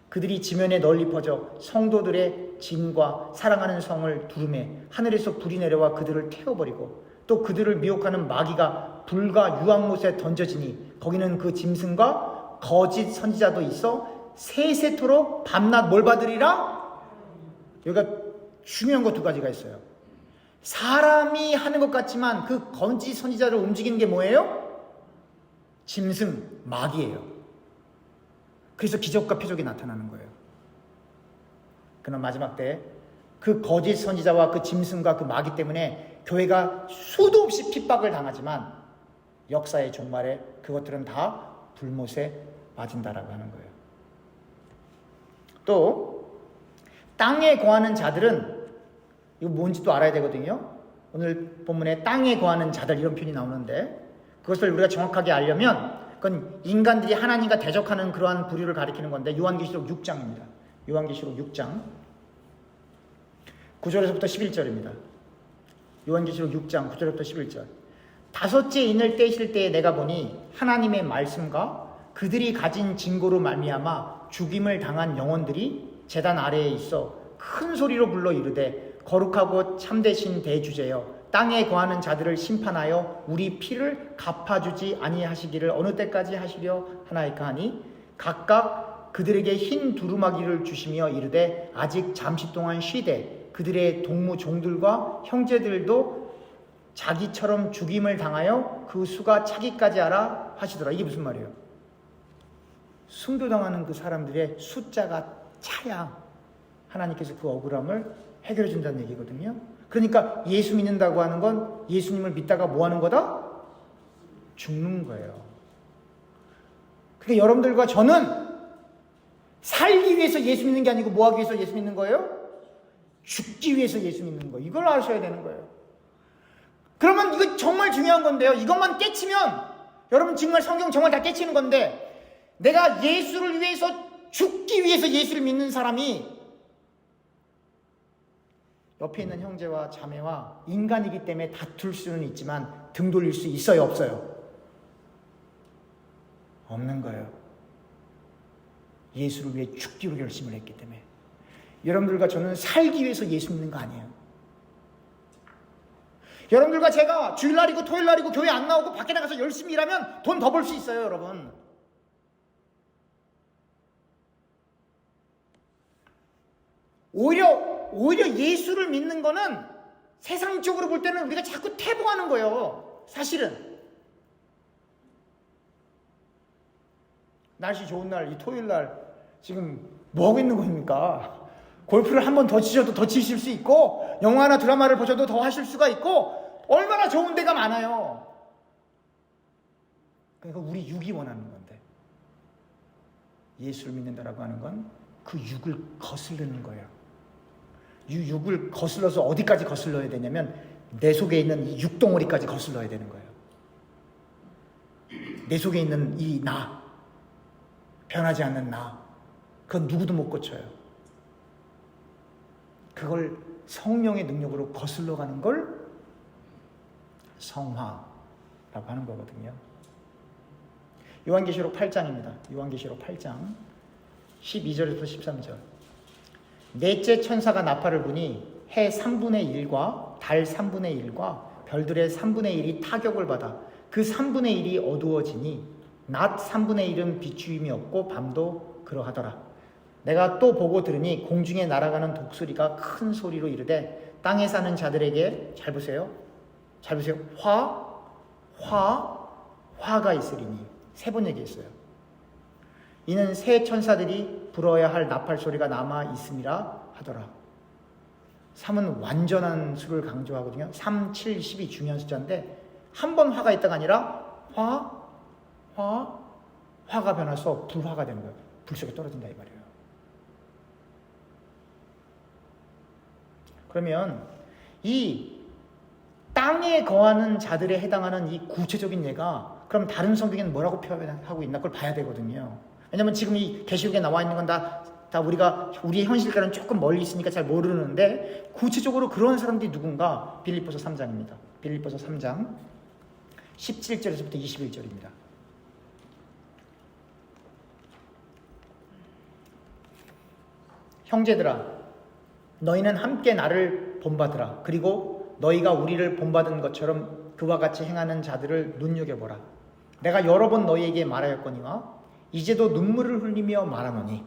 그들이 지면에 널리 퍼져 성도들의 짐과 사랑하는 성을 두르매 하늘에서 불이 내려와 그들을 태워버리고 또 그들을 미혹하는 마귀가 불과 유황못에 던져지니 거기는 그 짐승과 거짓 선지자도 있어 세세토록 밤낮 뭘 받으리라? 여기가 중요한 거 두 가지가 있어요. 사람이 하는 것 같지만 그 거짓 선지자를 움직이는 게 뭐예요? 짐승, 마귀예요. 그래서 기적과 표적이 나타나는 거예요. 그러나 마지막 때 그 거짓 선지자와 그 짐승과 그 마귀 때문에 교회가 수도 없이 핍박을 당하지만 역사의 종말에 그것들은 다 불못에 빠진다라고 하는 거예요. 또 땅에 거하는 자들은 이거 뭔지도 알아야 되거든요. 오늘 본문에 땅에 거하는 자들 이런 표현이 나오는데 그것을 우리가 정확하게 알려면 그건 인간들이 하나님과 대적하는 그러한 부류를 가리키는 건데 요한계시록 6장입니다. 요한계시록 6장 9절에서부터 11절입니다. 요한계시록 6장 9절부터 11절. 다섯째 인을 떼실 때에 내가 보니 하나님의 말씀과 그들이 가진 증거로 말미암아 죽임을 당한 영혼들이 제단 아래에 있어 큰 소리로 불러 이르되 거룩하고 참되신 대주제여 땅에 거하는 자들을 심판하여 우리 피를 갚아주지 아니하시기를 어느 때까지 하시려 하나이까 하니 각각 그들에게 흰 두루마기를 주시며 이르되 아직 잠시 동안 쉬되 그들의 동무 종들과 형제들도 자기처럼 죽임을 당하여 그 수가 차기까지 하라 하시더라. 이게 무슨 말이에요? 순교당하는 그 사람들의 숫자가 차야 하나님께서 그 억울함을 해결해 준다는 얘기거든요. 그러니까 예수 믿는다고 하는 건 예수님을 믿다가 뭐 하는 거다? 죽는 거예요. 그러니까 여러분들과 저는 살기 위해서 예수 믿는 게 아니고 뭐 하기 위해서 예수 믿는 거예요? 죽기 위해서 예수 믿는 거. 이걸 아셔야 되는 거예요. 그러면 이거 정말 중요한 건데요. 이것만 깨치면 여러분 정말 성경 정말 다 깨치는 건데 내가 예수를 위해서 죽기 위해서 예수를 믿는 사람이 옆에 있는 형제와 자매와 인간이기 때문에 다툴 수는 있지만 등 돌릴 수 있어요? 없어요? 없는 거예요. 예수를 위해 죽기로 결심을 했기 때문에. 여러분들과 저는 살기 위해서 예수 믿는 거 아니에요. 여러분들과 제가 주일날이고 토요일날이고 교회 안 나오고 밖에 나가서 열심히 일하면 돈 더 벌 수 있어요, 여러분. 오히려 예수를 믿는 거는 세상적으로 볼 때는 우리가 자꾸 태보하는 거예요. 사실은. 날씨 좋은 날, 이 토요일 날 지금 뭐 하고 있는 겁니까? 골프를 한 번 더 치셔도 더 치실 수 있고 영화나 드라마를 보셔도 더 하실 수가 있고 얼마나 좋은 데가 많아요. 그러니까 우리 육이 원하는 건데 예수를 믿는다라고 하는 건 그 육을 거스르는 거예요. 이 육을 거슬러서 어디까지 거슬러야 되냐면 내 속에 있는 이 육덩어리까지 거슬러야 되는 거예요. 내 속에 있는 이 나, 변하지 않는 나, 그건 누구도 못 고쳐요. 그걸 성령의 능력으로 거슬러 가는 걸 성화라고 하는 거거든요. 요한계시록 8장입니다. 요한계시록 8장 12절에서 13절. 넷째 천사가 나팔을 부니 해 3분의 1과 달 3분의 1과 별들의 3분의 1이 타격을 받아 그 3분의 1이 어두워지니 낮 3분의 1은 비추임이 없고 밤도 그러하더라. 내가 또 보고 들으니 공중에 날아가는 독수리가 큰 소리로 이르되 땅에 사는 자들에게 잘 보세요. 화가 있으리니 세 번 얘기했어요. 이는 새 천사들이 불어야 할 나팔 소리가 남아 있음이라 하더라. 3은 완전한 수를 강조하거든요. 3, 7, 10이 중요한 숫자인데 한 번 화가 있다가 아니라 화가 변해서 불화가 되는 거예요. 불 속에 떨어진다 이 말이에요. 그러면 이 땅에 거하는 자들에 해당하는 이 구체적인 예가 그럼 다른 성경에는 뭐라고 표현하고 있나 그걸 봐야 되거든요. 왜냐면 지금 이 계시록에 나와 있는 건 다 우리가 우리의 현실과는 조금 멀리 있으니까 잘 모르는데 구체적으로 그런 사람들이 누군가 빌립보서 3장입니다. 빌립보서 3장 17절에서부터 21절입니다. 형제들아 너희는 함께 나를 본받으라. 그리고 너희가 우리를 본받은 것처럼 그와 같이 행하는 자들을 눈여겨보라. 내가 여러 번 너희에게 말하였거니와 이제도 눈물을 흘리며 말하노니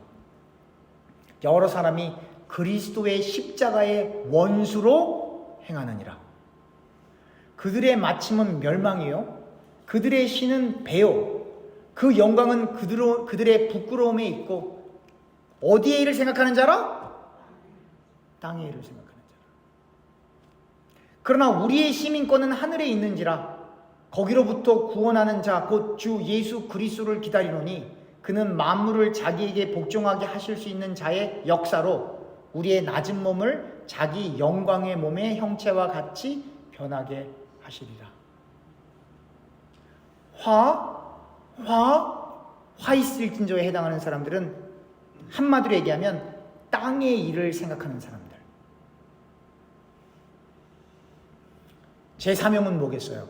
여러 사람이 그리스도의 십자가의 원수로 행하느니라. 그들의 마침은 멸망이요 그들의 신은 배요 그 영광은 그들의 부끄러움에 있고 어디에 일을 생각하는 자라? 땅의 일을 생각하는 자라. 그러나 우리의 시민권은 하늘에 있는지라 거기로부터 구원하는 자 곧 주 예수 그리스도를 기다리노니 그는 만물을 자기에게 복종하게 하실 수 있는 자의 역사로 우리의 낮은 몸을 자기 영광의 몸의 형체와 같이 변하게 하시리라. 화 있을진저에 해당하는 사람들은 한마디로 얘기하면 땅의 일을 생각하는 사람들. 제 사명은 뭐겠어요?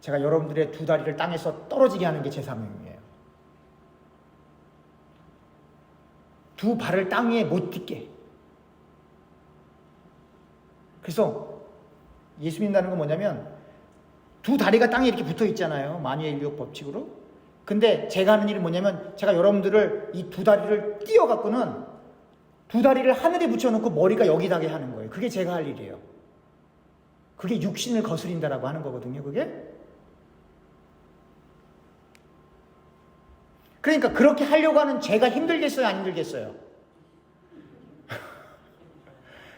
제가 여러분들의 두 다리를 땅에서 떨어지게 하는 게 제 사명이에요. 두 발을 땅 위에 못 딛게. 그래서 예수 믿는다는 건 뭐냐면 두 다리가 땅에 이렇게 붙어 있잖아요. 만유의 인력 법칙으로. 근데 제가 하는 일이 뭐냐면 제가 여러분들을 이 두 다리를 띄어갖고는 두 다리를 하늘에 붙여놓고 머리가 여기 닿게 하는 거예요. 그게 제가 할 일이에요. 그게 육신을 거스린다라고 하는 거거든요. 그게. 그러니까 그렇게 하려고 하는 제가 힘들겠어요? 안 힘들겠어요?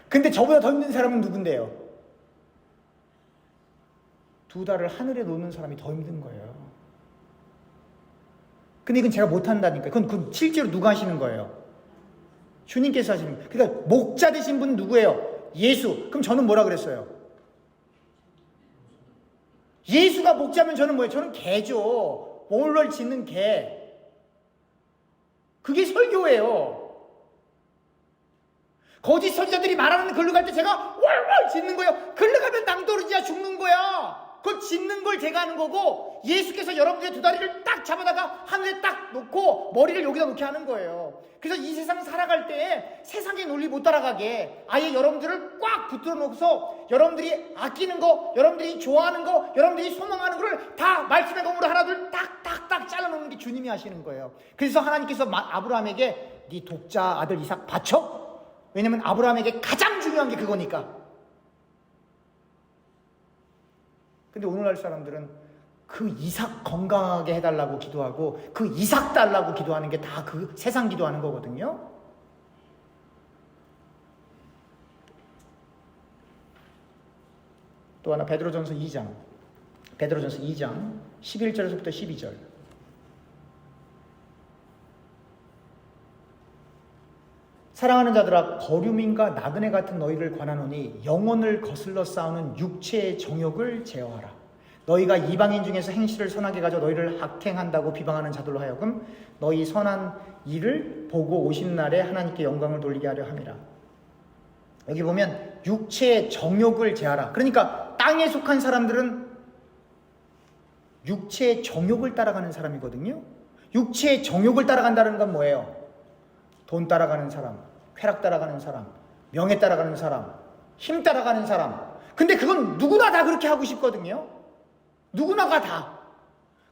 근데 저보다 더 힘든 사람은 누군데요? 두 달을 하늘에 놓는 사람이 더 힘든 거예요. 근데 이건 제가 못한다니까. 그건 실제로 누가 하시는 거예요? 주님께서 하시는 거예요. 그러니까 목자 되신 분은 누구예요? 예수. 그럼 저는 뭐라 그랬어요? 예수가 목자면 저는 뭐예요? 저는 개죠. 몰럴 짓는 개. 그게 설교예요. 거짓 선지자들이 말하는 글로 갈 때 제가 월월 짖는 거예요. 글로 가면 낭떠러지야 죽는 거야. 그걸 짖는 걸 제가 하는 거고 예수께서 여러분들의 두 다리를 딱 잡아다가 하늘에 딱 놓고 머리를 여기다 놓게 하는 거예요. 그래서 이 세상 살아갈 때 세상의 논리 못 따라가게 아예 여러분들을 꽉 붙들어 놓고서 여러분들이 아끼는 거, 여러분들이 좋아하는 거, 여러분들이 소망하는 거를 다 말씀의 검으로 하나둘 딱딱딱 잘라놓는 게 주님이 하시는 거예요. 그래서 하나님께서 아브라함에게 네 독자 아들 이삭 바쳐? 왜냐면 아브라함에게 가장 중요한 게 그거니까. 근데 오늘날 사람들은 그 이삭 건강하게 해달라고 기도하고 그 이삭 달라고 기도하는 게 다 그 세상 기도하는 거거든요. 또 하나 베드로전서 2장 11절에서부터 12절. 사랑하는 자들아 거류민과 나그네 같은 너희를 권하노니 영혼을 거슬러 싸우는 육체의 정욕을 제어하라. 너희가 이방인 중에서 행실을 선하게 가져 너희를 학행한다고 비방하는 자들로 하여금 너희 선한 일을 보고 오신 날에 하나님께 영광을 돌리게 하려 함이라. 여기 보면 육체의 정욕을 제하라. 그러니까 땅에 속한 사람들은 육체의 정욕을 따라가는 사람이거든요. 육체의 정욕을 따라간다는 건 뭐예요? 돈 따라가는 사람, 쾌락 따라가는 사람, 명예 따라가는 사람, 힘 따라가는 사람. 근데 그건 누구나 다 그렇게 하고 싶거든요. 누구나가 다.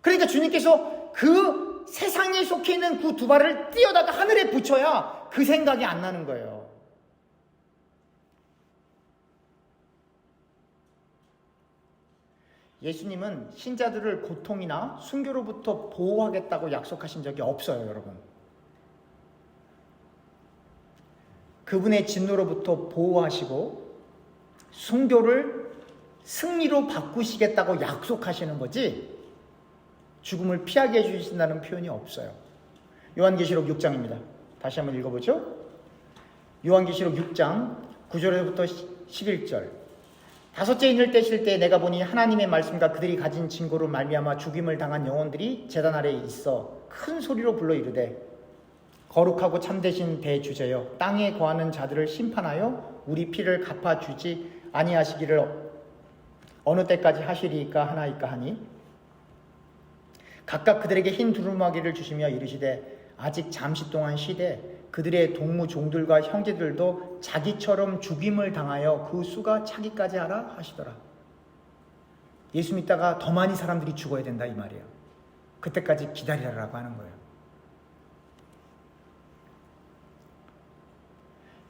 그러니까 주님께서 그 세상에 속해 있는 그 두 발을 띄어다가 하늘에 붙여야 그 생각이 안 나는 거예요. 예수님은 신자들을 고통이나 순교로부터 보호하겠다고 약속하신 적이 없어요, 여러분. 그분의 진노로부터 보호하시고 순교를 승리로 바꾸시겠다고 약속하시는 거지 죽음을 피하게 해주신다는 표현이 없어요. 요한계시록 6장입니다. 다시 한번 읽어보죠. 요한계시록 6장 9절에서부터 11절. 다섯째 인을 떼실 때 내가 보니 하나님의 말씀과 그들이 가진 증거로 말미암아 죽임을 당한 영혼들이 제단 아래에 있어 큰 소리로 불러 이르되 거룩하고 참되신 대주제여 땅에 거하는 자들을 심판하여 우리 피를 갚아주지 아니하시기를 어느 때까지 하시리이까 하나이까 하니 각각 그들에게 흰 두루마기를 주시며 이르시되 아직 잠시 동안 쉬되 그들의 동무 종들과 형제들도 자기처럼 죽임을 당하여 그 수가 차기까지 하라 하시더라. 예수 믿다가 더 많이 사람들이 죽어야 된다 이 말이에요. 그때까지 기다리라고 하는 거예요.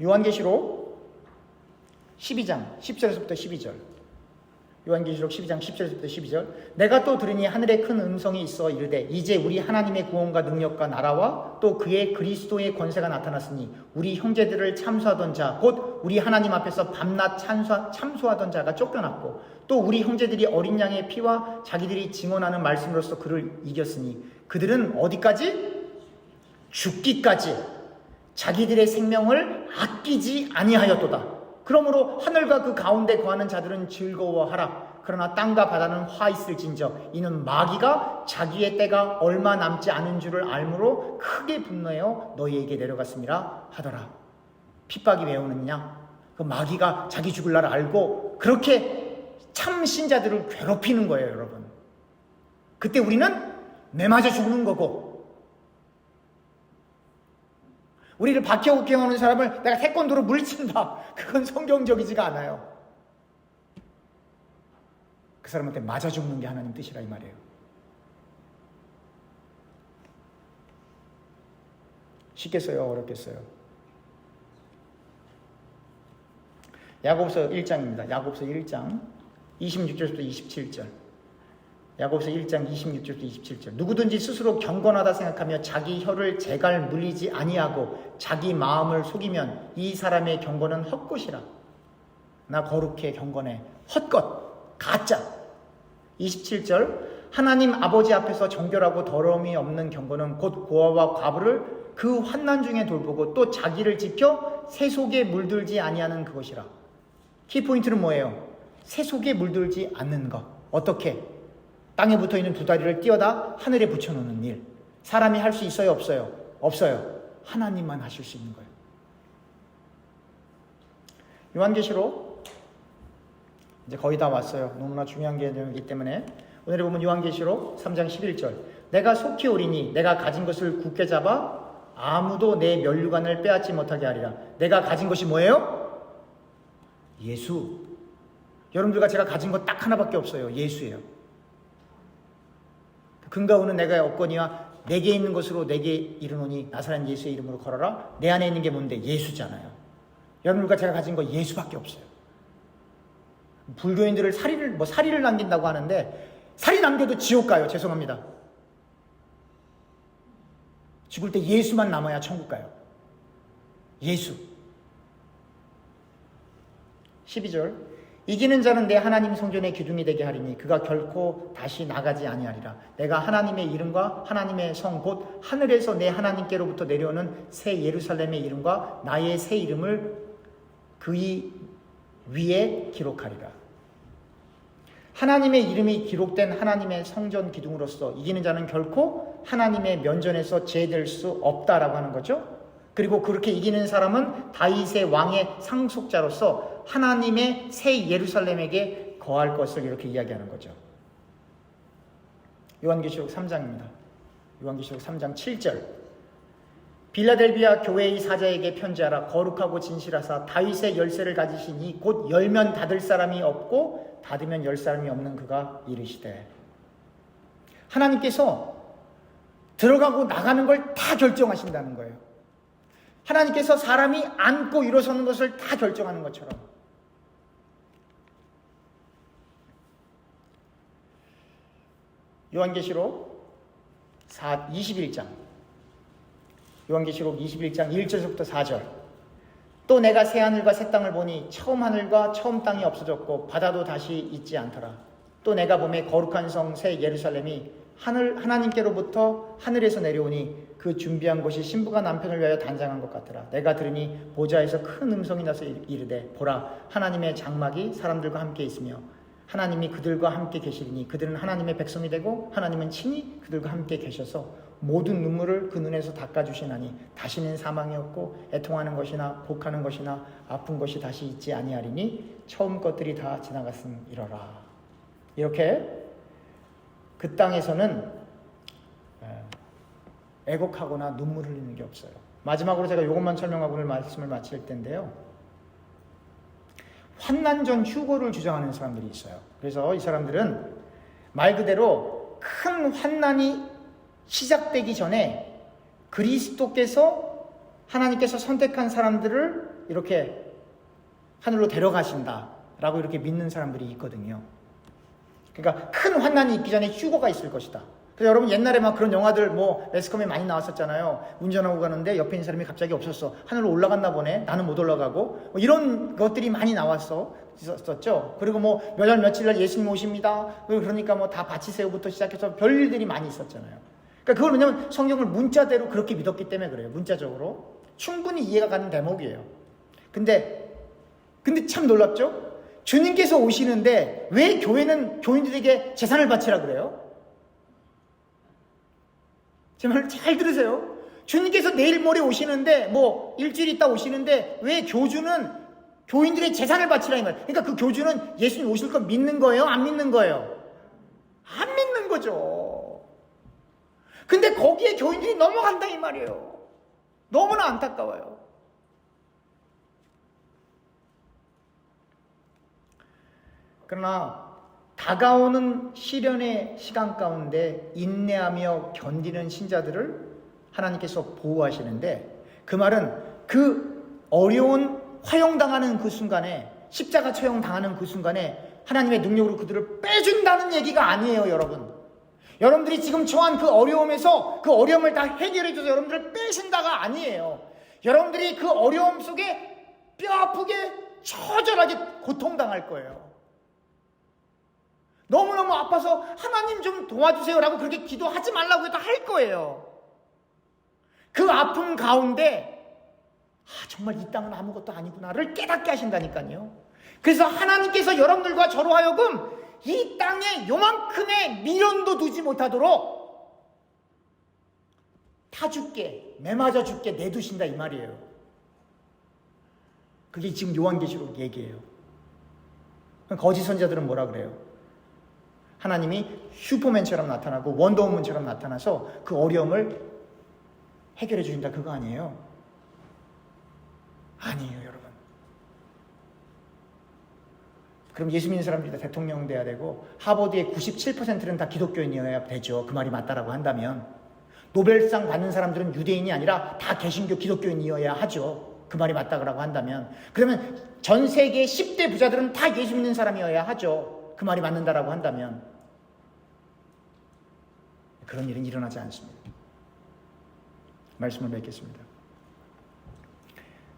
요한계시록 12장 10절에서부터 12절. 요한계시록 12장 10절에서부터 12절. 내가 또 들으니 하늘에 큰 음성이 있어 이르되 이제 우리 하나님의 구원과 능력과 나라와 또 그의 그리스도의 권세가 나타났으니 우리 형제들을 참수하던 자 곧 우리 하나님 앞에서 밤낮 참수하던 자가 쫓겨났고 또 우리 형제들이 어린 양의 피와 자기들이 증언하는 말씀으로써 그를 이겼으니 그들은 어디까지? 죽기까지 자기들의 생명을 아끼지 아니하였도다. 그러므로 하늘과 그 가운데 거하는 자들은 즐거워하라. 그러나 땅과 바다는 화 있을진저 이는 마귀가 자기의 때가 얼마 남지 않은 줄을 알므로 크게 분노하여 너희에게 내려갔음이라 하더라. 핍박이 왜 오느냐? 그 마귀가 자기 죽을 날 알고 그렇게 참 신자들을 괴롭히는 거예요, 여러분. 그때 우리는 매맞아 죽는 거고, 우리를 박해오는 사람을 내가 태권도로 물친다, 그건 성경적이지가 않아요. 그 사람한테 맞아 죽는 게 하나님 뜻이라 이 말이에요. 쉽겠어요, 어렵겠어요? 야고보서 1장입니다. 야고보서 1장 26절부터 27절. 야고보서 1장 26절부터 27절. 누구든지 스스로 경건하다 생각하며 자기 혀를 재갈 물리지 아니하고 자기 마음을 속이면 이 사람의 경건은 헛것이라. 나 거룩해, 경건해. 헛것, 가짜. 27절. 하나님 아버지 앞에서 정결하고 더러움이 없는 경건은 곧 고아와 과부를 그 환난 중에 돌보고 또 자기를 지켜 새 속에 물들지 아니하는 그것이라. 키포인트는 뭐예요? 새 속에 물들지 않는 것. 어떻게? 땅에 붙어있는 두 다리를 띄어다 하늘에 붙여놓는 일. 사람이 할 수 있어요, 없어요? 없어요. 하나님만 하실 수 있는 거예요. 요한계시록 이제 거의 다 왔어요. 너무나 중요한 개념이기 때문에 오늘에 보면 요한계시록 3장 11절. 내가 속히 오리니 내가 가진 것을 굳게 잡아 아무도 내 면류관을 빼앗지 못하게 하리라. 내가 가진 것이 뭐예요? 예수. 여러분들과 제가 가진 것 딱 하나밖에 없어요. 예수예요. 금과 은은 내가 없거니와 내게 있는 것으로 내게 이르노니 나사렛 예수의 이름으로 걸어라. 내 안에 있는 게 뭔데? 예수잖아요. 여러분들과 제가 가진 거 예수밖에 없어요. 불교인들을 사리를 남긴다고 하는데 사리 남겨도 지옥 가요. 죄송합니다. 죽을 때 예수만 남아야 천국 가요. 예수. 12절. 이기는 자는 내 하나님 성전의 기둥이 되게 하리니 그가 결코 다시 나가지 아니하리라. 내가 하나님의 이름과 하나님의 성 곧 하늘에서 내 하나님께로부터 내려오는 새 예루살렘의 이름과 나의 새 이름을 그의 위에 기록하리라. 하나님의 이름이 기록된 하나님의 성전 기둥으로서 이기는 자는 결코 하나님의 면전에서 제될 수 없다라고 하는 거죠. 그리고 그렇게 이기는 사람은 다윗의 왕의 상속자로서 하나님의 새 예루살렘에게 거할 것을 이렇게 이야기하는 거죠. 요한계시록 3장입니다. 요한계시록 3장 7절. 빌라델비아 교회의 사자에게 편지하라. 거룩하고 진실하사 다윗의 열쇠를 가지시니 곧 열면 닫을 사람이 없고 닫으면 열 사람이 없는 그가 이르시되. 하나님께서 들어가고 나가는 걸 다 결정하신다는 거예요. 하나님께서 사람이 앉고 일어서는 것을 다 결정하는 것처럼. 요한계시록 21장. 요한계시록 21장 1절부터 4절. 또 내가 새 하늘과 새 땅을 보니 처음 하늘과 처음 땅이 없어졌고 바다도 다시 있지 않더라. 또 내가 보매 거룩한 성 새 예루살렘이 하나님께로부터 하늘에서 내려오니 그 준비한 곳이 신부가 남편을 위하여 단장한 것 같더라. 내가 들으니 보좌에서 큰 음성이 나서 이르되 보라 하나님의 장막이 사람들과 함께 있으며 하나님이 그들과 함께 계시리니 그들은 하나님의 백성이 되고 하나님은 친히 그들과 함께 계셔서 모든 눈물을 그 눈에서 닦아주시나니 다시는 사망이 없고 애통하는 것이나 복하는 것이나 아픈 것이 다시 있지 아니하리니 처음 것들이 다 지나갔음이러라. 이렇게 그 땅에서는 애곡하거나 눈물 흘리는 게 없어요. 마지막으로 제가 이것만 설명하고 오늘 말씀을 마칠 텐데요. 환난 전 휴거를 주장하는 사람들이 있어요. 그래서 이 사람들은 말 그대로 큰 환난이 시작되기 전에 그리스도께서 하나님께서 선택한 사람들을 이렇게 하늘로 데려가신다라고 이렇게 믿는 사람들이 있거든요. 그러니까 큰 환난이 있기 전에 휴거가 있을 것이다. 그래서 여러분 옛날에 막 그런 영화들 매스컴에 많이 나왔었잖아요. 운전하고 가는데 옆에 있는 사람이 갑자기 없었어. 하늘로 올라갔나 보네. 나는 못 올라가고. 이런 것들이 많이 나왔었죠. 그리고 몇 월 며칠 날 예수님 오십니다. 그러니까 다 바치세요부터 시작해서 별일들이 많이 있었잖아요. 그러니까 그걸 왜냐면 성경을 문자대로 그렇게 믿었기 때문에 그래요. 문자적으로. 충분히 이해가 가는 대목이에요. 근데 근데 참 놀랍죠? 주님께서 오시는데 왜 교회는 교인들에게 재산을 바치라 그래요? 제 말 잘 들으세요. 주님께서 내일 모레 오시는데 뭐 일주일 있다 오시는데 왜 교주는 교인들의 재산을 바치라 이 말. 그러니까 그 교주는 예수님 오실 거 믿는 거예요? 안 믿는 거예요? 안 믿는 거죠. 근데 거기에 교인들이 넘어간다 이 말이에요. 너무나 안타까워요. 그러나 다가오는 시련의 시간 가운데 인내하며 견디는 신자들을 하나님께서 보호하시는데, 그 말은 그 어려운 화형당하는 그 순간에, 십자가 처형당하는 그 순간에 하나님의 능력으로 그들을 빼준다는 얘기가 아니에요. 여러분들이 지금 처한 그 어려움에서 그 어려움을 다 해결해줘서 여러분들을 빼신다가 아니에요. 여러분들이 그 어려움 속에 뼈아프게 처절하게 고통당할 거예요. 너무너무 아파서 하나님 좀 도와주세요라고 그렇게 기도하지 말라고 해도 할 거예요. 그 아픔 가운데 정말 이 땅은 아무것도 아니구나를 깨닫게 하신다니까요. 그래서 하나님께서 여러분들과 저로 하여금 이 땅에 요만큼의 미련도 두지 못하도록 타 죽게, 매맞아 죽게 내두신다 이 말이에요. 그게 지금 요한계시록 얘기예요. 거짓 선자들은 뭐라 그래요? 하나님이 슈퍼맨처럼 나타나고 원더우먼처럼 나타나서 그 어려움을 해결해 주신다 그거 아니에요? 아니에요, 여러분. 그럼 예수 믿는 사람들이 다 대통령 돼야 되고 하버드의 97%는 다 기독교인이어야 되죠. 그 말이 맞다라고 한다면 노벨상 받는 사람들은 유대인이 아니라 다 개신교 기독교인이어야 하죠. 그 말이 맞다고 한다면 그러면 전 세계 10대 부자들은 다 예수 믿는 사람이어야 하죠. 그 말이 맞는다라고 한다면 그런 일은 일어나지 않습니다. 말씀을 맺겠습니다.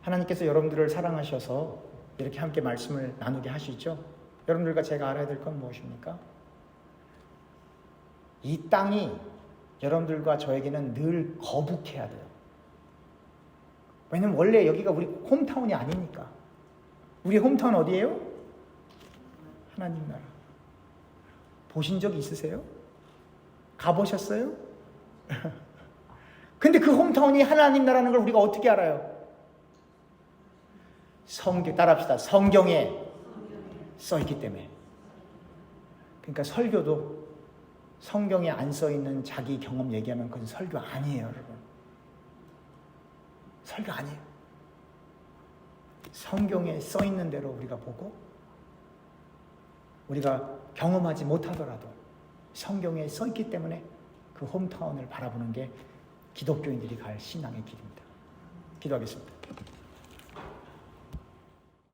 하나님께서 여러분들을 사랑하셔서 이렇게 함께 말씀을 나누게 하시죠. 여러분들과 제가 알아야 될 건 무엇입니까? 이 땅이 여러분들과 저에게는 늘 거북해야 돼요. 왜냐면 원래 여기가 우리 홈타운이 아니니까. 우리 홈타운 어디예요? 하나님 나라. 보신 적 있으세요? 가보셨어요? 근데 그 홈타운이 하나님 나라는 걸 우리가 어떻게 알아요? 따라합시다. 성경에 써있기 때문에. 그러니까 설교도 성경에 안 써있는 자기 경험 얘기하면 그건 설교 아니에요, 여러분. 설교 아니에요. 성경에 써있는 대로 우리가 보고 우리가 경험하지 못하더라도 성경에 써있기 때문에 그 홈타운을 바라보는 게 기독교인들이 갈 신앙의 길입니다. 기도하겠습니다.